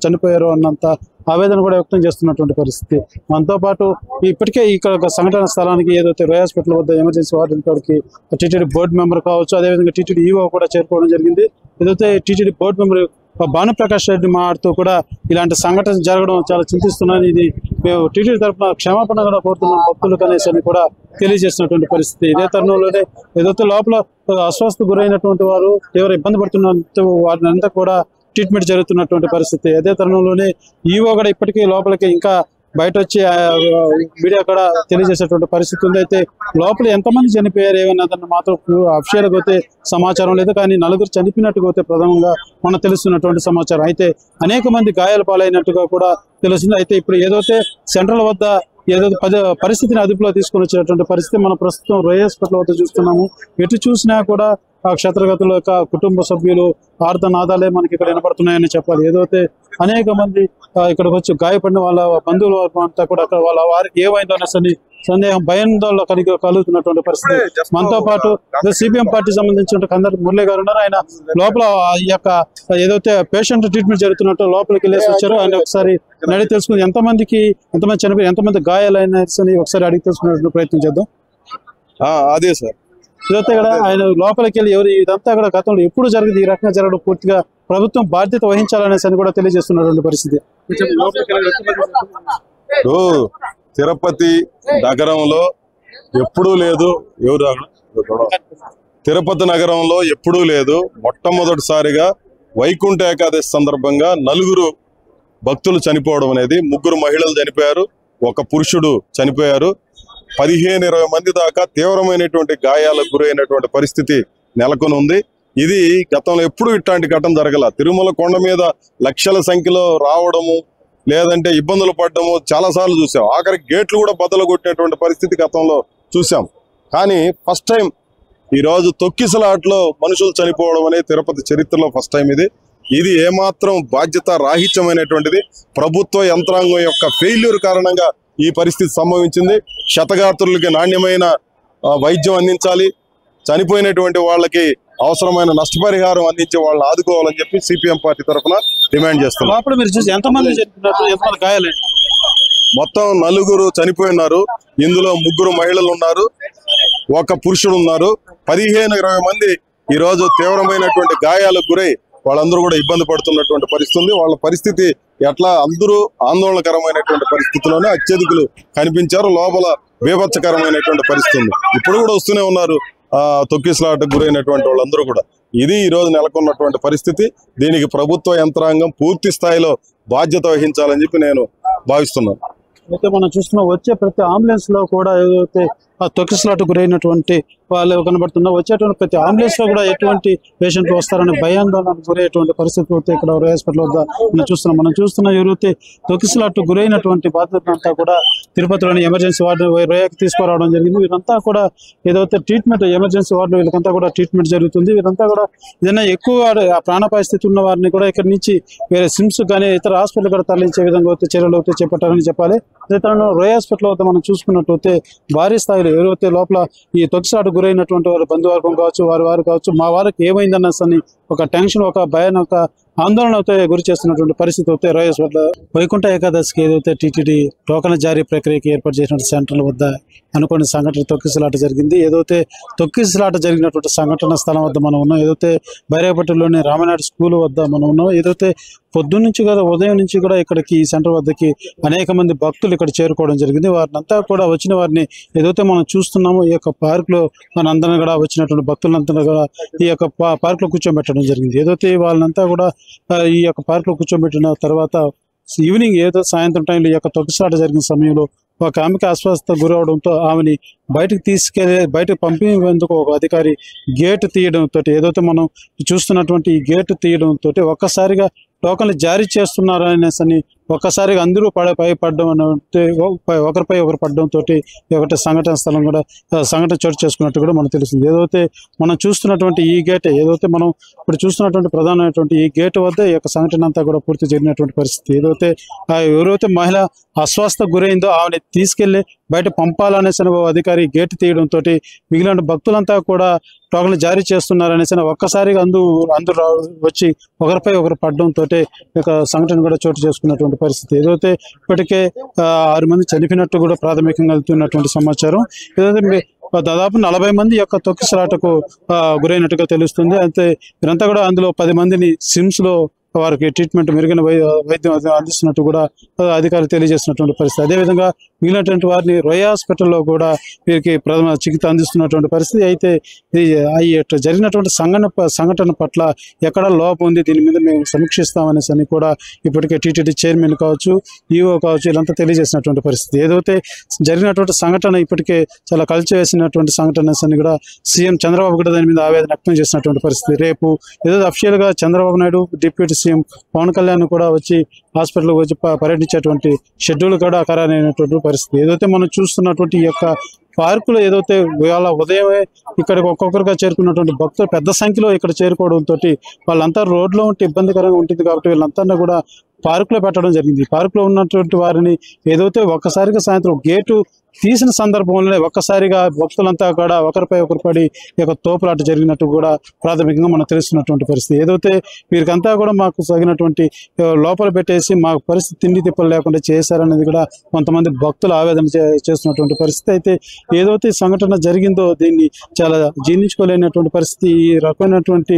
చనిపోయారో అన్నంత ఆవేదన కూడా వ్యక్తం చేస్తున్నటువంటి పరిస్థితి. మనతో పాటు ఇప్పటికే ఇక్కడ సంఘటన స్థలానికి ఏదైతే రోయ్ హాస్పిటల్ వద్ద ఎమర్జెన్సీ వార్డు కాడికి టీటీడీ బోర్డు మెంబర్ కావచ్చు, అదేవిధంగా టీటీడీ ఈవో కూడా చేరుకోవడం జరిగింది. ఏదైతే TTD board member Bhanuprakash Reddy మాట్లాడుతూ కూడా ఇలాంటి సంఘటన జరగడం చాలా చింతిస్తున్నాను, ఇది మేము టీటీడీ తరఫున క్షమాపణ కూడా కోరుతున్నాం భక్తులు కనేసి అని కూడా తెలియజేసినటువంటి పరిస్థితి. ఇదే తరుణంలోనే ఏదైతే లోపల అస్వస్థకు గురైనటువంటి వారు తీవ్ర ఇబ్బంది పడుతున్న వారిని అంతా కూడా ట్రీట్మెంట్ జరుగుతున్నటువంటి పరిస్థితి. అదే తరుణంలోనే ఈవో కూడా ఇప్పటికీ లోపలికి ఇంకా బయట వచ్చి మీడియా కూడా తెలియజేసేటువంటి పరిస్థితి ఉంది. అయితే లోపల ఎంతమంది చనిపోయారు ఏమన్నదాన్ని మాత్రం అఫీషియల్గా అయితే సమాచారం లేదు, కానీ 4 చనిపోయినట్టుగా అయితే ప్రథమంగా మనకు తెలుస్తున్నటువంటి సమాచారం. అయితే అనేక మంది గాయాల పాలైనట్టుగా కూడా తెలుస్తుంది. అయితే ఇప్పుడు ఏదైతే సెంట్రల్ వద్ద ఏదైతే పరిస్థితిని అదుపులో తీసుకొని వచ్చేటువంటి పరిస్థితి మనం ప్రస్తుతం రోయ్ హాస్పిటల్ వద్ద చూస్తున్నాము. ఎటు చూసినా కూడా ఆ క్షేత్రగతుల యొక్క కుటుంబ సభ్యులు ఆర్తనాదాలే మనకి ఇక్కడ వినపడుతున్నాయని చెప్పాలి. ఏదైతే అనేక మంది ఇక్కడికి వచ్చి గాయపడిన వాళ్ళ బంధువుల అంతా కూడా అక్కడ వాళ్ళ వారికి ఏమైందో అనేసి సందేహం భయాందోళన కలుగుతున్నటువంటి పరిస్థితి. మనతో పాటు సిపిఎం పార్టీ సంబంధించిన కందర్ మురళి గారు ఉన్నారు. ఆయన లోపల ఈ యొక్క ఏదైతే పేషెంట్ ట్రీట్మెంట్ జరుగుతున్నట్టు లోపలికి వెళ్ళేసి వచ్చారో ఆయన ఒకసారి అడిగి తెలుసుకుని ఎంతమంది చనిపోయి ఎంతమంది గాయాలైనా ఒకసారి అడిగి తెలుసుకునే ప్రయత్నం చేద్దాం.
అదే సార్,
ఇదంతా కూడా ఆయన లోపలికి వెళ్ళి ఇదంతా కూడా గతంలో ఎప్పుడు జరిగింది, ఈ రకంగా జరగడం పూర్తిగా ప్రభుత్వం బాధ్యత వహించాలనేసి కూడా తెలియజేస్తున్నటువంటి పరిస్థితి.
తిరుపతి నగరంలో ఎప్పుడూ లేదు, తిరుపతి నగరంలో ఎప్పుడూ లేదు. మొట్టమొదటిసారిగా వైకుంఠ ఏకాదశి సందర్భంగా 4 భక్తులు చనిపోవడం అనేది, 3 మహిళలు చనిపోయారు, 1 పురుషుడు చనిపోయారు. 15-20 మంది దాకా తీవ్రమైనటువంటి గాయాలకు గురైనటువంటి పరిస్థితి నెలకొని ఉంది. ఇది గతంలో ఎప్పుడు ఇట్లాంటి ఘటన జరగల. తిరుమల కొండ మీద లక్షల సంఖ్యలో రావడము లేదంటే ఇబ్బందులు పడడము చాలా సార్లు చూసాం. ఆఖరికి గేట్లు కూడా బద్దలు కొట్టినటువంటి పరిస్థితి గతంలో చూసాం. కానీ ఫస్ట్ టైం ఈరోజు తొక్కిసలాట్లో మనుషులు చనిపోవడం అనేది తిరుపతి చరిత్రలో ఫస్ట్ టైం. ఇది ఏమాత్రం బాధ్యత రాహిత్యమైనటువంటిది. ప్రభుత్వ యంత్రాంగం యొక్క ఫెయిల్యూర్ కారణంగా ఈ పరిస్థితి సంభవించింది. క్షతగాత్రులకి నాణ్యమైన వైద్యం అందించాలి, చనిపోయినటువంటి వాళ్ళకి అవసరమైన నష్టపరిహారం అందించే వాళ్ళని ఆదుకోవాలని చెప్పి సిపిఎం పార్టీ తరఫున డిమాండ్ చేస్తున్నాం. మొత్తం 4 చనిపోయినారు. ఇందులో 3 మహిళలు ఉన్నారు, 1 పురుషుడు ఉన్నారు. 15-20 మంది ఈ రోజు తీవ్రమైనటువంటి గాయాలకు గురై వాళ్ళందరూ కూడా ఇబ్బంది పడుతున్నటువంటి పరిస్థితి. వాళ్ళ పరిస్థితి ఎట్లా అందరూ ఆందోళనకరమైనటువంటి పరిస్థితిలోనే అత్యధికులు కనిపించారు. లోపల బీభత్సకరమైనటువంటి పరిస్థితి ఉంది. ఇప్పుడు కూడా వస్తూనే ఉన్నారు తొక్కిసలాటకు గురైనటువంటి వాళ్ళందరూ కూడా. ఇది ఈ రోజు నెలకొన్నటువంటి పరిస్థితి. దీనికి ప్రభుత్వ యంత్రాంగం పూర్తి స్థాయిలో బాధ్యత వహించాలని చెప్పి నేను భావిస్తున్నాను.
అయితే మనం చూస్తున్న వచ్చే ప్రతి అంబులెన్స్ లో కూడా ఏదైతే తొక్కిసలాట గురైనటువంటి వాళ్ళు కనబడుతున్నా వచ్చేటువంటి ప్రతి అంబులెన్స్ లో కూడా ఎటువంటి పేషెంట్లు వస్తారని భయాందోళనకు గురయ్యేటువంటి పరిస్థితి అయితే ఇక్కడ హాస్పిటల్ వద్ద మనం చూస్తున్నాం. ఎవరైతే తొక్కిసలాట గురైనటువంటి బాధితులు అంతా కూడా తిరుపతిలోని ఎమర్జెన్సీ వార్డు రోయాకి తీసుకురావడం జరిగింది. వీరంతా కూడా ఏదైతే ట్రీట్మెంట్ ఎమర్జెన్సీ వార్డు వీళ్ళకంతా కూడా ట్రీట్మెంట్ జరుగుతుంది. వీరంతా కూడా ఏదైనా ఎక్కువ ప్రాణాపాయ స్థితి ఉన్న వారిని కూడా ఇక్కడ నుంచి వేరే సిమ్స్ కానీ ఇతర హాస్పిటల్ కూడా తరలించే విధంగా అయితే చర్యలు అయితే చేపట్టారని చెప్పాలి. రోయ హాస్పిటల్ వద్ద మనం చూసుకున్నట్లయితే భారీ స్థాయిలో ఎవరైతే లోపల ఈ తొక్కిసలాట గురైనటువంటి వారి బంధువర్గం కావచ్చు, వారు కావచ్చు, మా వారికి ఏమైందన్న ఒక టెన్షన్, ఒక భయం, ఒక ఆందోళన అయితే గురి చేస్తున్నటువంటి పరిస్థితి అయితే రోయ హాస్పిటల్. వైకుంఠ ఏకాదశికి ఏదైతే టీటీడీ టోకన్ల జారీ ప్రక్రియకి ఏర్పాటు చేసిన సెంటర్ల వద్ద అనుకోని సంఘటన తొక్కిసలాట జరిగింది. ఏదైతే తొక్కిసలాట జరిగినటువంటి సంఘటన స్థలం వద్ద మనం ఉన్నాం. ఏదైతే బైరాపట్టిలోని రామనాయుడు స్కూల్ వద్ద మనం ఉన్నాం. ఏదైతే పొద్దున్న నుంచి కూడా ఉదయం నుంచి కూడా ఇక్కడికి ఈ సెంటర్ వద్దకి అనేక మంది భక్తులు ఇక్కడ చేరుకోవడం జరిగింది. వారినంతా కూడా వచ్చిన వారిని ఏదైతే మనం చూస్తున్నామో ఈ యొక్క పార్క్ లో మనందరం కూడా వచ్చినటువంటి భక్తులంతా కూడా ఈ యొక్క పార్క్ లో కూర్చోబెట్టడం జరిగింది. ఏదైతే వాళ్ళంతా కూడా ఈ యొక్క పార్క్ లో కూర్చోబెట్టిన తర్వాత ఈవినింగ్ ఏదో సాయంత్రం టైంలో ఈ యొక్క తొక్కిసలాట జరిగిన సమయంలో ఒక ఆమెకి అస్వస్థత గురవడంతో ఆమెని బయటకు పంపించేందుకు ఒక అధికారి గేట్ తీయడంతో ఏదైతే మనం చూస్తున్నటువంటి ఈ గేట్ తీయడంతో ఒక్కసారిగా టోకన్లు జారీ చేస్తున్నారనేసి ఒక్కసారిగా అందరూ పడడం అంటే ఒకరిపై ఒకరు పడడంతో ఒకటి సంఘటన స్థలం కూడా సంఘటన చోటు చేసుకున్నట్టు కూడా మనకు తెలుస్తుంది. ఏదైతే మనం చూస్తున్నటువంటి ఈ గేట్ ఏదైతే మనం ఇప్పుడు చూస్తున్నటువంటి ప్రధానమైనటువంటి ఈ గేట్ వద్ద ఈ యొక్క సంఘటన అంతా కూడా పూర్తి జరిగినటువంటి పరిస్థితి. ఏదైతే ఎవరైతే మహిళ అస్వస్థకు గురైందో ఆమెను తీసుకెళ్లి బయట పంపాలనేసి అధికారి గేట్ తీయడంతో మిగిలిన భక్తులంతా కూడా టోకన్లు జారీ చేస్తున్నారనేసి ఒక్కసారిగా అందరూ వచ్చి ఒకరిపై ఒకరు పడడంతో ఒక సంఘటన కూడా చోటు చేసుకున్నటువంటి పరిస్థితి. ఏదైతే ఇప్పటికే 6 మంది చనిపోయినట్టు కూడా ప్రాథమికంగా వెళ్తున్నటువంటి సమాచారం. ఏదైతే దాదాపు 40 మంది యొక్క తొక్కిసలాటకు గురైనట్టుగా తెలుస్తుంది. అయితే వీరంతా కూడా అందులో 10 మందిని సిమ్స్ లో వారికి ట్రీట్మెంట్ మెరుగైన వైద్యం అందిస్తున్నట్టు కూడా అధికారులు తెలియజేస్తున్నటువంటి పరిస్థితి. అదేవిధంగా మిగిలినటువంటి వారిని రోయ హాస్పిటల్లో కూడా వీరికి ప్రథమ చికిత్స అందిస్తున్నటువంటి పరిస్థితి. అయితే జరిగినటువంటి సంఘటన పట్ల ఎక్కడ లోపం ఉంది దీని మీద మేము సమీక్షిస్తామనేసి కూడా ఇప్పటికే టీటీడీ చైర్మన్ కావచ్చు, ఈఓ కావచ్చు వీళ్ళంతా తెలియజేసినటువంటి పరిస్థితి. ఏదైతే జరిగినటువంటి సంఘటన ఇప్పటికే చాలా కలిసివేసినటువంటి సంఘటన కూడా సీఎం చంద్రబాబు కూడా దాని మీద ఆవేదన వ్యక్తం చేసినటువంటి పరిస్థితి. రేపు ఏదో అఫీషియల్ గా చంద్రబాబు నాయుడు డిప్యూటీ సీఎం పవన్ కళ్యాణ్ కూడా వచ్చి హాస్పిటల్ వచ్చి పర్యటించేటువంటి షెడ్యూల్ కూడా ఖరారైనటువంటి పరిస్థితి. ఏదైతే మనం చూస్తున్నటువంటి ఈ యొక్క పార్కులో ఏదైతే ఇవాళ ఉదయమే ఇక్కడికి ఒక్కొక్కరుగా చేరుకున్నటువంటి భక్తులు పెద్ద సంఖ్యలో ఇక్కడ చేరుకోవడంతో వాళ్ళంతా రోడ్లో ఉంటే ఇబ్బందికరంగా ఉంటుంది కాబట్టి వీళ్ళంతా కూడా పార్కులో పెట్టడం జరిగింది. పార్కులో ఉన్నటువంటి వారిని ఏదైతే ఒక్కసారిగా సాయంత్రం గేటు తీసిన సందర్భంలోనే ఒక్కసారిగా భక్తులంతా కూడా ఒకరిపై ఒకరు పడి ఈ యొక్క తోపులాట జరిగినట్టు కూడా ప్రాథమికంగా మనకు తెలుస్తున్నటువంటి పరిస్థితి. ఏదైతే వీరికంతా కూడా మాకు తగినటువంటి లోపల పెట్టేసి మాకు పరిస్థితి తిండి తిప్పలు లేకుండా చేశారనేది కూడా కొంతమంది భక్తులు ఆవేదన చేస్తున్నటువంటి పరిస్థితి. అయితే ఏదైతే సంఘటన జరిగిందో దీన్ని చాలా జీర్ణించుకోలేనటువంటి పరిస్థితి. ఈ రకమైనటువంటి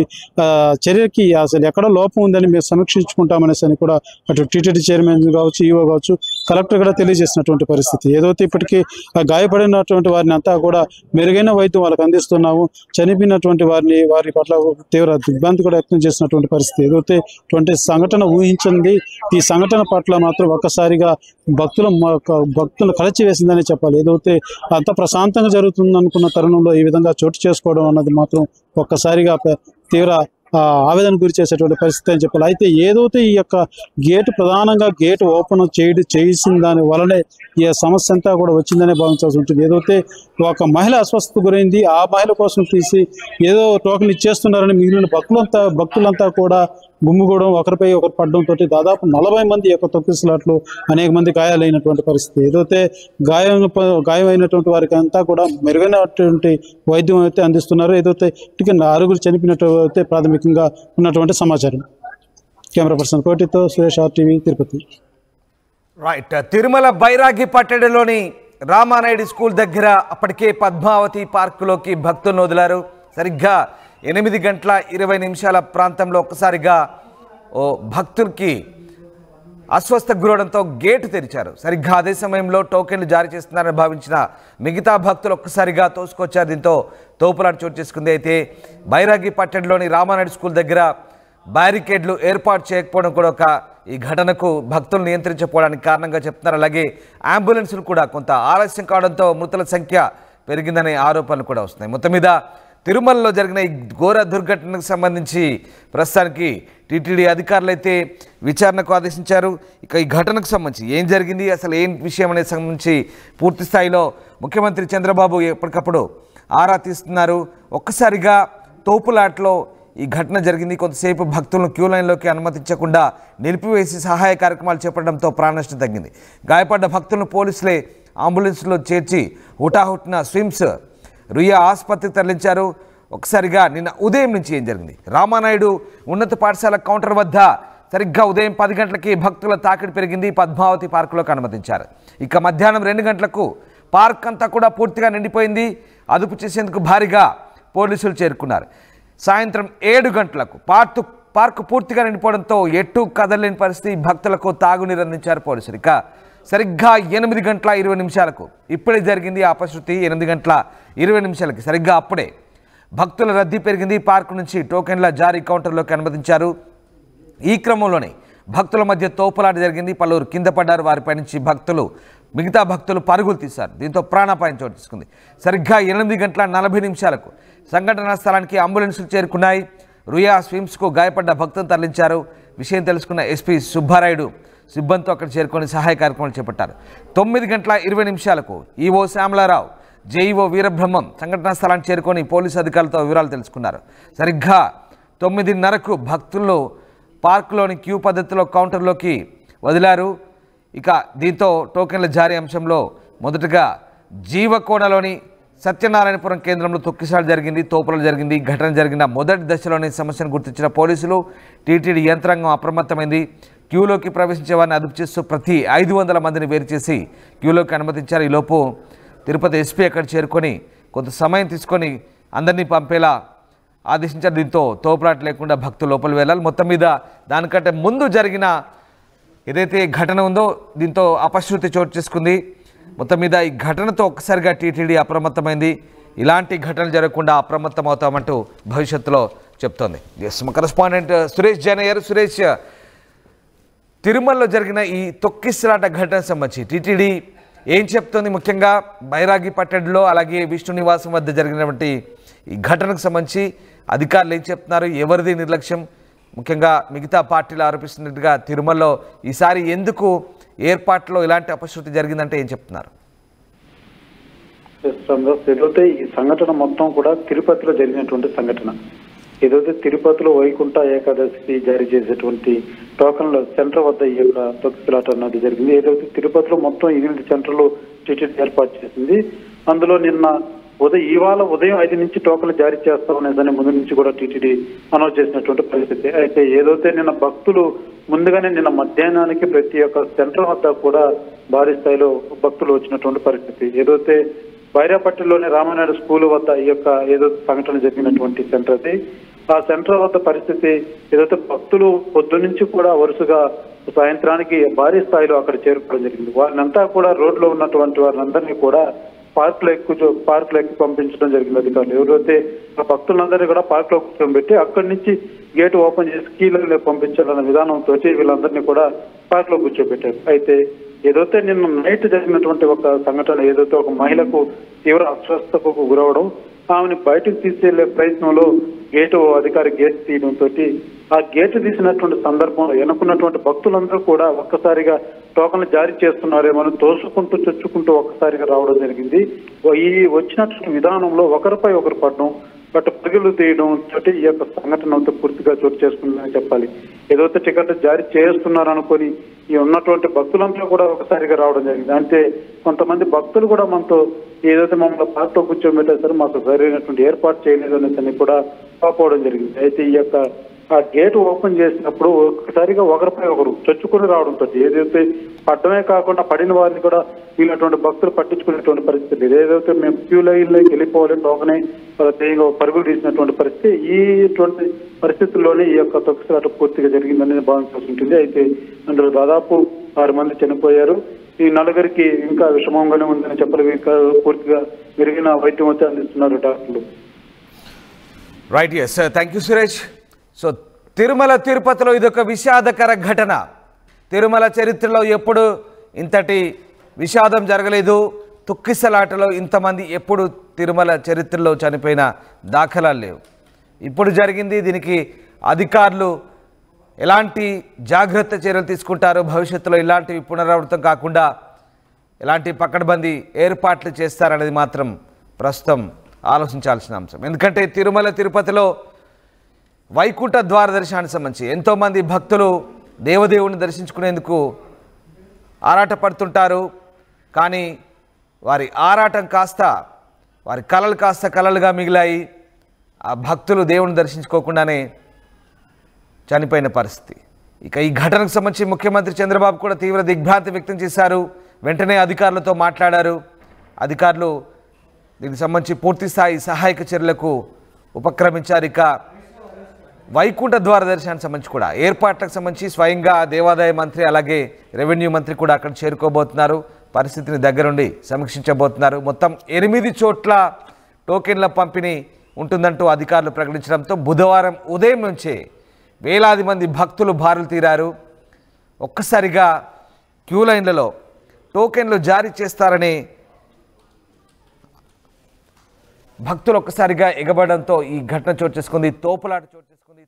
చర్యకి అసలు ఎక్కడ లోపం ఉందని మేము సమీక్షించుకుంటామనేసి అని కూడా అటు టీటీడీ చైర్మన్ కావచ్చు, ఈఓ కావచ్చు, కలెక్టర్ కూడా తెలియజేసినటువంటి పరిస్థితి. ఏదైతే ఇప్పటికీ గాయపడినటువంటి వారిని అంతా కూడా మెరుగైన వైద్యం వాళ్ళకి అందిస్తున్నాము. చనిపోయినటువంటి వారి పట్ల తీవ్ర దిగ్భ్రాంతి కూడా వ్యక్తం చేసినటువంటి పరిస్థితి. ఏదైతే ఇటువంటి సంఘటన ఊహించింది. ఈ సంఘటన పట్ల మాత్రం ఒక్కసారిగా భక్తులు కలచివేసిందని చెప్పాలి. ఏదైతే అంత ప్రశాంతంగా జరుగుతుంది అనుకున్న తరుణంలో ఈ విధంగా చోటు చేసుకోవడం అన్నది మాత్రం ఒక్కసారిగా తీవ్ర ఆవేదన గురి చేసేటువంటి పరిస్థితి అని చెప్పాలి. అయితే ఏదైతే ఈ యొక్క గేటు ప్రధానంగా గేటు ఓపెన్ చేసిన దాని వలనే ఈ సమస్య అంతా కూడా వచ్చిందనే భావించాల్సి ఉంటుంది. ఏదైతే ఒక మహిళ అస్వస్థత గురైంది, ఆ మహిళ కోసం తీసి ఏదో టోకెన్ ఇచ్చేస్తున్నారని మిగిలిన భక్తులంతా కూడా గుమ్మిగూడడం, ఒకరిపై ఒకరు పడడంతో దాదాపు 40 మంది యొక్క తొక్కిసలాట్లు, అనేక మంది గాయాలైనటువంటి పరిస్థితి. ఏదైతే గాయమైనటువంటి వారికి అంతా కూడా మెరుగైనటువంటి వైద్యం అయితే అందిస్తున్నారు. ఏదైతే ఇక 6 చనిపోయినట్టు అయితే ప్రాథమికంగా ఉన్నటువంటి సమాచారం. కెమెరా పర్సన్ కోటితో సురేష్, RTV, తిరుపతి.
రైట్. తిరుమల బైరాగి పట్టణంలోని రామానాయుడు స్కూల్ దగ్గర అప్పటికే పద్మావతి పార్కులోకి భక్తులను వదిలారు. సరిగ్గా 8:20 ప్రాంతంలో ఒక్కసారిగా ఓ భక్తులకి అస్వస్థకు గురవడంతో గేటు తెరిచారు. సరిగ్గా అదే సమయంలో టోకెన్లు జారీ చేస్తున్నారని భావించిన మిగతా భక్తులు ఒక్కసారిగా తోసుకొచ్చారు. దీంతో తోపులాట చోటు చేసుకుంది. అయితే బైరాగి పట్టణంలోని రామానాయుడు స్కూల్ దగ్గర బ్యారికేడ్లు ఏర్పాటు చేయకపోవడం కూడా ఈ ఘటనకు భక్తులు నియంత్రించకపోవడానికి కారణంగా చెప్తున్నారు. అలాగే అంబులెన్సులు కూడా కొంత ఆలస్యం కావడంతో మృతుల సంఖ్య పెరిగిందనే ఆరోపణలు కూడా వస్తున్నాయి. మొత్తం మీద తిరుమలలో జరిగిన ఈ ఘోర దుర్ఘటనకు సంబంధించి ప్రస్తుతానికి టీటీడీ అధికారులు అయితే విచారణకు ఆదేశించారు. ఇక ఈ ఘటనకు సంబంధించి ఏం జరిగింది, అసలు ఏం విషయం అనేది సంబంధించి పూర్తి స్థాయిలో ముఖ్యమంత్రి చంద్రబాబు ఎప్పటికప్పుడు ఆరా తీస్తున్నారు. ఒక్కసారిగా తోపులాట్లో ఈ ఘటన జరిగింది. కొంతసేపు భక్తులను క్యూ లైన్లోకి అనుమతించకుండా నిలిపివేసి సహాయ కార్యక్రమాలు చేపట్టడంతో ప్రాణనష్టం తగ్గింది. గాయపడ్డ భక్తులను పోలీసులే అంబులెన్స్లో చేర్చి హుటాహుటిన స్విమ్స్ రుయా ఆసుపత్రికి తరలించారు. ఒకసారిగా నిన్న ఉదయం నుంచి ఏం జరిగింది, రామానాయుడు ఉన్నత పాఠశాల కౌంటర్ వద్ద సరిగ్గా ఉదయం 10 గంటలకి భక్తుల తాకిడి పెరిగింది. పద్మావతి పార్కులోకి అనుమతించారు. ఇక మధ్యాహ్నం 2 గంటలకు పార్క్ అంతా కూడా పూర్తిగా నిండిపోయింది. అదుపు చేసేందుకు భారీగా పోలీసులు చేరుకున్నారు. సాయంత్రం 7 గంటలకు పార్కు పూర్తిగా నిండిపోవడంతో ఎటు కదలేని పరిస్థితి. భక్తులకు తాగునీరు అందించారు పోలీసులు. ఇక సరిగ్గా 8:20 ఇప్పుడే జరిగింది ఆ అపశృతి. 8:20 సరిగ్గా అప్పుడే భక్తుల రద్దీ పెరిగింది. పార్కు నుంచి టోకెన్ల జారీ కౌంటర్లోకి అనుమతించారు. ఈ క్రమంలోనే భక్తుల మధ్య తోపులాట జరిగింది. పలువురు కింద పడ్డారు. వారిపై నుంచి మిగతా భక్తులు పరుగులు తీశారు. దీంతో ప్రాణాపాయం చోటు తీసుకుంది. సరిగ్గా 8:40 సంఘటనా స్థలానికి అంబులెన్సులు చేరుకున్నాయి. రుయా స్విమ్స్కు గాయపడ్డ భక్తులను తరలించారు. విషయం తెలుసుకున్న ఎస్పీ సుబ్బారాయుడు సిబ్బందితో అక్కడ చేరుకొని సహాయ కార్యక్రమాలు చేపట్టారు. 9:20 ఈవో శ్యామలారావు, జేఈఓ వీరబ్రహ్మం సంఘటనా స్థలానికి చేరుకొని పోలీసు అధికారులతో వివరాలు తెలుసుకున్నారు. సరిగ్గా 9:30 భక్తులు పార్కులోని క్యూ పద్ధతిలో కౌంటర్లోకి వదిలారు. ఇక దీంతో టోకెన్ల జారీ అంశంలో మొదటగా జీవకోణలోని సత్యనారాయణపురం కేంద్రంలో తొక్కిసలాట జరిగింది, తోపులు జరిగింది. ఘటన జరిగిన మొదటి దశలోని సమస్యను గుర్తించిన పోలీసులు, టీటీడీ యంత్రాంగం అప్రమత్తమైంది. క్యూలోకి ప్రవేశించే వారిని అదుపు చేస్తూ ప్రతి 500 మందిని వేరు చేసి క్యూలోకి అనుమతించారు. ఈలోపు తిరుపతి ఎస్పీ అక్కడ చేరుకొని కొంత సమయం తీసుకొని అందరినీ పంపేలా ఆదేశించారు. దీంతో తోపులాట లేకుండా భక్తులు లోపలి వెళ్ళాలి. మొత్తం మీద దానికంటే ముందు జరిగిన ఏదైతే ఘటన ఉందో దీంతో అపశృతి చోటు చేసుకుంది. మొత్తం మీద ఈ ఘటనతో ఒక్కసారిగా టీటీడీ అప్రమత్తమైంది. ఇలాంటి ఘటనలు జరగకుండా అప్రమత్తం అవుతామంటూ భవిష్యత్తులో చెప్తోంది. మా కరెస్పాండెంట్ సురేష్ జైన్ అయ్యారు. సురేష్, తిరుమలలో జరిగిన ఈ తొక్కిసలాట ఘటన సంబంధించి టీటీడీ ఏం చెప్తోంది? ముఖ్యంగా బైరాగి పట్టణంలో అలాగే విష్ణు నివాసం వద్ద జరిగినటువంటి ఈ ఘటనకు సంబంధించి అధికారులు ఏం చెప్తున్నారు? ఎవరిది నిర్లక్ష్యం? ముఖ్యంగా మిగతా పార్టీలు ఆరోపిస్తున్నట్టుగా తిరుమలలో ఈసారి ఎందుకు ఏర్పాట్లో ఇలాంటి అపశృతి జరిగిందంటే ఏం చెప్తున్నారు?
ఏదైతే ఈ సంఘటన మొత్తం కూడా తిరుపతిలో జరిగినటువంటి సంఘటన. ఏదైతే తిరుపతిలో వైకుంఠ ఏకాదశికి జారీ చేసేటువంటి టోకన్ల సెంటర్ వద్ద ఈ యొక్క తొక్కిసలాట అన్నది జరిగింది. ఏదైతే తిరుపతిలో మొత్తం 8 సెంటర్లు టీటీడీ ఏర్పాటు చేసింది. అందులో ఇవాళ ఉదయం 5 నుంచి టోకన్లు జారీ చేస్తామనేదాన్ని ముందు నుంచి కూడా టీటీడీ అనౌన్స్ చేసినటువంటి పరిస్థితి. అయితే ఏదైతే నిన్న భక్తులు ముందుగానే నిన్న మధ్యాహ్నానికి ప్రతి ఒక్క సెంటర్ వద్ద కూడా భారీ స్థాయిలో భక్తులు వచ్చినటువంటి పరిస్థితి. ఏదైతే బైరాపట్టిలోని రామానాయుడు స్కూల్ వద్ద ఈ యొక్క ఏదో సంఘటన జరిగినటువంటి సెంటర్ అది. ఆ సెంటర్ వద్ద పరిస్థితి ఏదైతే భక్తులు పొద్దు నుంచి కూడా వరుసగా సాయంత్రానికి భారీ స్థాయిలో అక్కడ చేరుకోవడం జరిగింది. వారినంతా కూడా రోడ్లో ఉన్నటువంటి వారినందరినీ కూడా పార్కులో ఎక్కి పంపించడం జరిగింది అధికారులు. ఎవరైతే భక్తులందరినీ కూడా పార్క్ లో కూర్చోబెట్టి అక్కడి నుంచి గేట్ ఓపెన్ చేసి కీలను పంపించాలన్న విధానంతో వీళ్ళందరినీ కూడా పార్క్ లో కూర్చోబెట్టారు. అయితే ఏదైతే నిన్న నైట్ జరిగినటువంటి ఒక సంఘటన, ఏదైతే ఒక మహిళకు తీవ్ర అస్వస్థతకు గురవడం, ఆమెను బయటకు తీసుకెళ్లే ప్రయత్నంలో అధికారి గేట్ తీయడంతో ఆ గేట్ తీసినటువంటి సందర్భంలో ఎన్నుకున్నటువంటి భక్తులందరూ కూడా ఒక్కసారిగా టోకన్లు జారీ చేస్తున్నారేమో తోసుకుంటూ చొచ్చుకుంటూ ఒక్కసారిగా రావడం జరిగింది. ఈ వచ్చినటువంటి విధానంలో ఒకరిపై ఒకరు పడడం, పరుగులు తీయడం తోటి ఈ యొక్క సంఘటన అంతా పూర్తిగా చోటు చేసుకుందని చెప్పాలి. ఏదైతే టికెట్ జారీ చేస్తున్నారు అనుకొని ఈ ఉన్నటువంటి భక్తులంతా కూడా ఒకసారిగా రావడం జరిగింది. అంటే కొంతమంది భక్తులు కూడా మనతో ఏదైతే మమ్మల్ని పార్క్లో కూర్చోబెట్టేసారో మాకు సరైనటువంటి ఏర్పాటు చేయలేదు అనేసి కూడా పాపోవడం జరిగింది. అయితే ఈ యొక్క ఆ గేట్ ఓపెన్ చేసినప్పుడు ఒక్కసారిగా ఒకరిపై ఒకరు చొచ్చుకొని రావడంతో ఏదైతే పడ్డమే కాకుండా పడిన వారిని కూడా వీళ్ళటువంటి భక్తులు పట్టించుకునేటువంటి పరిస్థితి. ఏదైతే మేము క్యూ లైన్లోకి వెళ్ళిపోవాలి టోకనే పరుగులు తీసినటువంటి పరిస్థితి. ఇటువంటి పరిస్థితుల్లోనే ఈ యొక్క తొక్కిసలాట పూర్తిగా జరిగిందనేది భావించాల్సి ఉంటుంది. అయితే అందులో దాదాపు 6 మంది చనిపోయారు. ఈ 4 ఇంకా విషమంగానే ఉందని చెప్పలేదు. పూర్తిగా మెరుగైన వైద్యం వచ్చి అందిస్తున్నారు డాక్టర్లు.
Right, yes, thank you Suresh. So Tirumala తిరుపతిలో ఇదొక విషాదకర ఘటన. తిరుమల చరిత్రలో ఎప్పుడు ఇంతటి విషాదం జరగలేదు. తొక్కిసలాటలో ఇంతమంది ఎప్పుడు తిరుమల చరిత్రలో చనిపోయిన దాఖలాలు లేవు. ఇప్పుడు జరిగింది. దీనికి అధికారులు ఎలాంటి జాగ్రత్త చర్యలు తీసుకుంటారో, భవిష్యత్తులో ఇలాంటివి పునరావృతం కాకుండా ఎలాంటి పకడ్బందీ ఏర్పాట్లు చేస్తారనేది మాత్రం ప్రస్తుతం ఆలోచించాల్సిన అంశం. ఎందుకంటే తిరుమల తిరుపతిలో వైకుంఠ ద్వార దర్శనానికి సంబంధించి ఎంతోమంది భక్తులు దేవదేవుని దర్శించుకునేందుకు ఆరాటపడుతుంటారు. కానీ వారి ఆరాటం కాస్త వారి కలలు కాస్త కలలుగా మిగిలాయి. ఆ భక్తులు దేవుని దర్శించుకోకుండానే చనిపోయిన పరిస్థితి. ఇక ఈ ఘటనకు సంబంధించి ముఖ్యమంత్రి చంద్రబాబు కూడా తీవ్ర దిగ్భ్రాంతి వ్యక్తం చేశారు. వెంటనే అధికారులతో మాట్లాడారు. అధికారులు దీనికి సంబంధించి పూర్తిస్థాయి సహాయక చర్యలకు ఉపక్రమించారు. ఇక వైకుంఠ ద్వార దర్శనానికి సంబంధించి కూడా ఏర్పాట్లకు సంబంధించి స్వయంగా దేవాదాయ మంత్రి అలాగే రెవెన్యూ మంత్రి కూడా అక్కడ చేరుకోబోతున్నారు. పరిస్థితిని దగ్గరుండి సమీక్షించబోతున్నారు. మొత్తం 8 చోట్ల టోకెన్ల పంపిణీ ఉంటుందంటూ అధికారులు ప్రకటించడంతో బుధవారం ఉదయం నుంచే వేలాది మంది భక్తులు బారులు తీరారు. ఒక్కసారిగా క్యూ లైన్లలో టోకెన్లు జారీ చేస్తారని భక్తులు ఒక్కసారిగా ఎగబడంతో ఈ ఘటన చోటు చేసుకుంది. తోపులాట చోటు చేసుకుంది.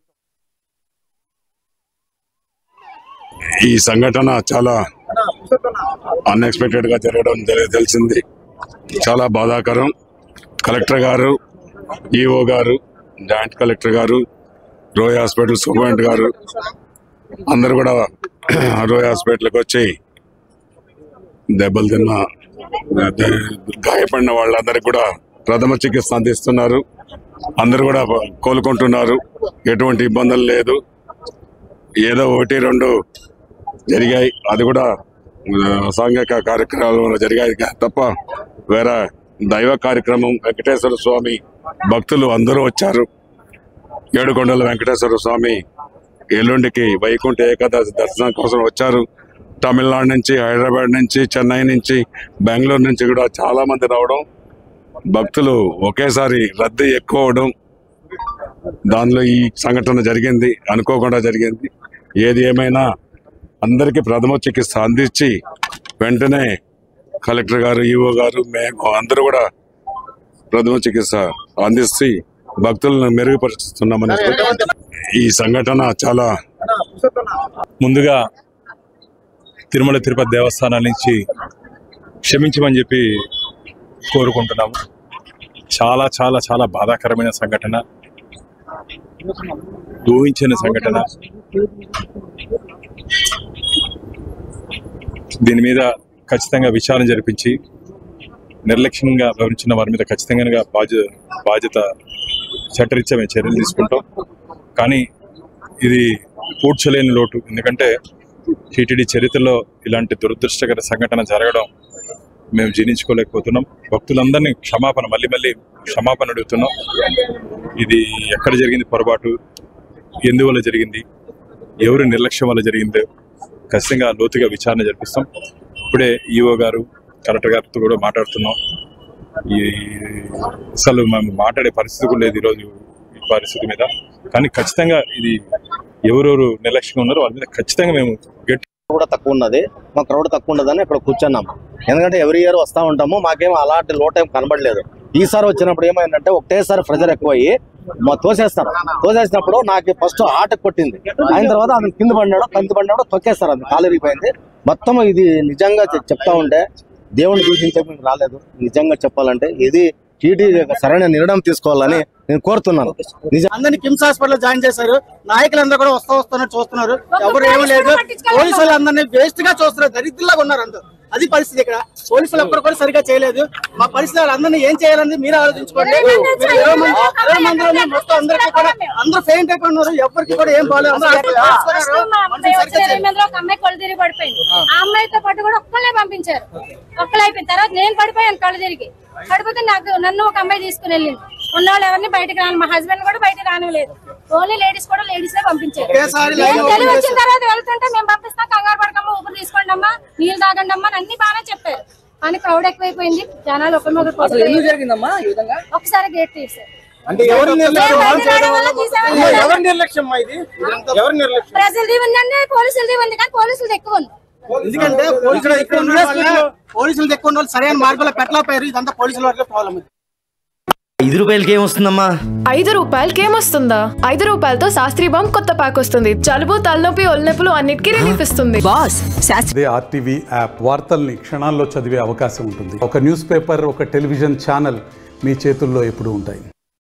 ఈ సంఘటన చాలా అన్ఎక్స్పెక్టెడ్ గా జరగడం తెలిసింది. చాలా బాధాకరం. కలెక్టర్ గారు, ఈఓ గారు, జాయింట్ కలెక్టర్ గారు, రోయ్ హాస్పిటల్ సూపరింటెండెంట్ గారు అందరు కూడా రోయ్ హాస్పిటల్కి వచ్చి దెబ్బలు తిన్న గాయపడిన వాళ్ళందరికీ కూడా ప్రథమ చికిత్స అందిస్తున్నారు. అందరు కూడా కోలుకుంటున్నారు. ఎటువంటి ఇబ్బందులు లేదు. ఏదో 1-2 జరిగాయి. అది కూడా సాంఘిక కార్యక్రమాలు జరిగాయి తప్ప వేరే దైవ కార్యక్రమం వెంకటేశ్వర స్వామి భక్తులు అందరూ వచ్చారు. ఏడుకొండల వెంకటేశ్వర స్వామి ఎల్లుండికి వైకుంఠ ఏకాదశి దర్శనం కోసం వచ్చారు. తమిళనాడు నుంచి, హైదరాబాద్ నుంచి, చెన్నై నుంచి, బెంగళూరు నుంచి కూడా చాలా మంది రావడం, భక్తులు ఒకేసారి రద్దీ ఎక్కువ అవడం, దానిలో ఈ సంఘటన జరిగింది. అనుకోకుండా జరిగింది. ఏది ఏమైనా అందరికీ ప్రథమ చికిత్స అందించి వెంటనే కలెక్టర్ గారు, ఈఓ గారు, మేము అందరూ కూడా ప్రథమ చికిత్స అందించి భక్తులను మెరుగుపరుస్తున్నామని. ఈ సంఘటన చాలా
ముందుగా తిరుమల తిరుపతి దేవస్థానాల నుంచి క్షమించమని చెప్పి కోరుకుంటున్నాము. చాలా చాలా చాలా బాధాకరమైన సంఘటన. ఊహించిన సంఘటన. దీని మీద ఖచ్చితంగా విచారణ జరిపించి నిర్లక్ష్యంగా వ్యవహరించిన వారి మీద ఖచ్చితంగా బాధ్యత చట్టరీత్యా మేము చర్యలు తీసుకుంటాం. కానీ ఇది పూడ్చలేని లోటు. ఎందుకంటే టీటీడీ చరిత్రలో ఇలాంటి దురదృష్టకర సంఘటన జరగడం మేము జీర్ణించుకోలేకపోతున్నాం. భక్తులందరినీ మళ్ళీ క్షమాపణ అడుగుతున్నాం. ఇది ఎక్కడ జరిగింది పొరపాటు, ఎందువల్ల జరిగింది, ఎవరు నిర్లక్ష్యం వల్ల జరిగిందో ఖచ్చితంగా లోతుగా విచారణ జరిపిస్తాం. ఇప్పుడే ఈఓ గారు, కలెక్టర్ గారితో కూడా మాట్లాడుతున్నాం. అసలు మేము మాట్లాడే పరిస్థితి కూడా లేదు ఈరోజు ఈ పరిస్థితి మీద. కానీ ఖచ్చితంగా ఇది ఎవరెవరు నిర్లక్ష్యంగా ఉన్నారో వాళ్ళ మీద ఖచ్చితంగా మేము
కూడా తక్కువ ఉన్నది, మా క్రౌడ్ తక్కువ ఉండదని ఇక్కడ కూర్చున్నాం. ఎందుకంటే ఎవ్రీ ఇయర్ వస్తూ ఉంటాము, మాకేమో అలాంటి లో టైం కనబడలేదు. ఈసారి వచ్చినప్పుడు ఏమైందంటే ఒకటేసారి ప్రెజర్ ఎక్కువయ్యి తోసేసినప్పుడు నాకు ఫస్ట్ హార్ట్ కొట్టింది. అయిన తర్వాత అతను కింద పడినాడు తొక్కేస్తారు, అది కాలు ఇరిగిపోయింది మొత్తం. ఇది నిజంగా చెప్తా ఉంటే దేవుని దూషించే రాలేదు. నిజంగా చెప్పాలంటే ఇది టీటీ సరైన నిర్ణయం తీసుకోవాలని నేను కోరుతున్నాను.
అందరినీ కిమ్స్ హాస్పిటల్ జాయిన్ చేశారు. నాయకులందరూ కూడా వస్తున్నారు, చూస్తున్నారు. ఎవరు ఏమీ లేదు. పోలీసులు అందరినీ వేస్ట్ గా చూస్తున్నారు, దరిద్రులాగా ఉన్నారు అందరూ. అది పరిస్థితి. ఇక్కడ పోలీసులు ఎప్పుడు కూడా సరిగా చేయలేదు. మా పరిస్థితి అందరినీ ఏం చేయాలని మీరు ఆలోచించుకోండి. 20 మందిలోనే మొత్తం అందరికీ కూడా అందరూ ఫెయింట్ అయిపోయినారు. ఎవరికి కూడా ఏం బాగాలేదు.
అమ్మాయితో పాటు కూడా ఒక్కళ్ళే పంపించారు. ఒక్కళ్ళు అయిపోయిన తర్వాత నేను పడిపోయాను కళ్ళు తిరిగి. పడిపోతే నన్ను ఒక అమ్మాయి తీసుకుని వెళ్ళింది. ఉన్నవాళ్ళు ఎవరిని బయటకు రాను, మా హస్బెండ్ కూడా బయటకు రానివ్వలేదు. ఓన్లీ లేడీస్ నే పంపించారు. తెలివి వచ్చిన తర్వాత వెళ్తుంటే మేము పంపిస్తాం, కంగారు పడకమ్మా, ఊపిరి తీసుకోండి అమ్మా, నీళ్ళు తాగండి అమ్మా అని అన్ని బాగానే చెప్పారు. కానీ క్రౌడ్ ఎక్కువైపోయింది. జనాలు ఒకసారి గేట్ తీసారు. ప్రజలది ఉందండి, పోలీసులది ఉంది, కానీ పోలీసులది ఎక్కువ ఉంది.
ఎందుకంటే పోలీసులు ఎక్కువ సరైన మార్గంలో పెట్టలేకపోయారు. ఇదంతా పోలీసుల వరకే ప్రాబ్లం.
5 రూపాయలకి ఏమొస్తుందమ్మా?
5 రూపాయలకి ఏమొస్తుందా? 5 రూపాయలతో శాస్త్రీ బాంబ్ కొత్త ప్యాక్ వస్తుంది. జలుబు, తలనొప్పి, ఒళ్ళనొప్పులు అన్నిటికీ రిలీఫ్ ఇస్తుంది.
ఆర్టీవీ యాప్ వార్తల్ని క్షణాల్లో చదివే అవకాశం ఉంటుంది. ఒక న్యూస్ పేపర్, ఒక టెలివిజన్ ఛానల్ మీ చేతుల్లో ఎప్పుడూ ఉంటాయి.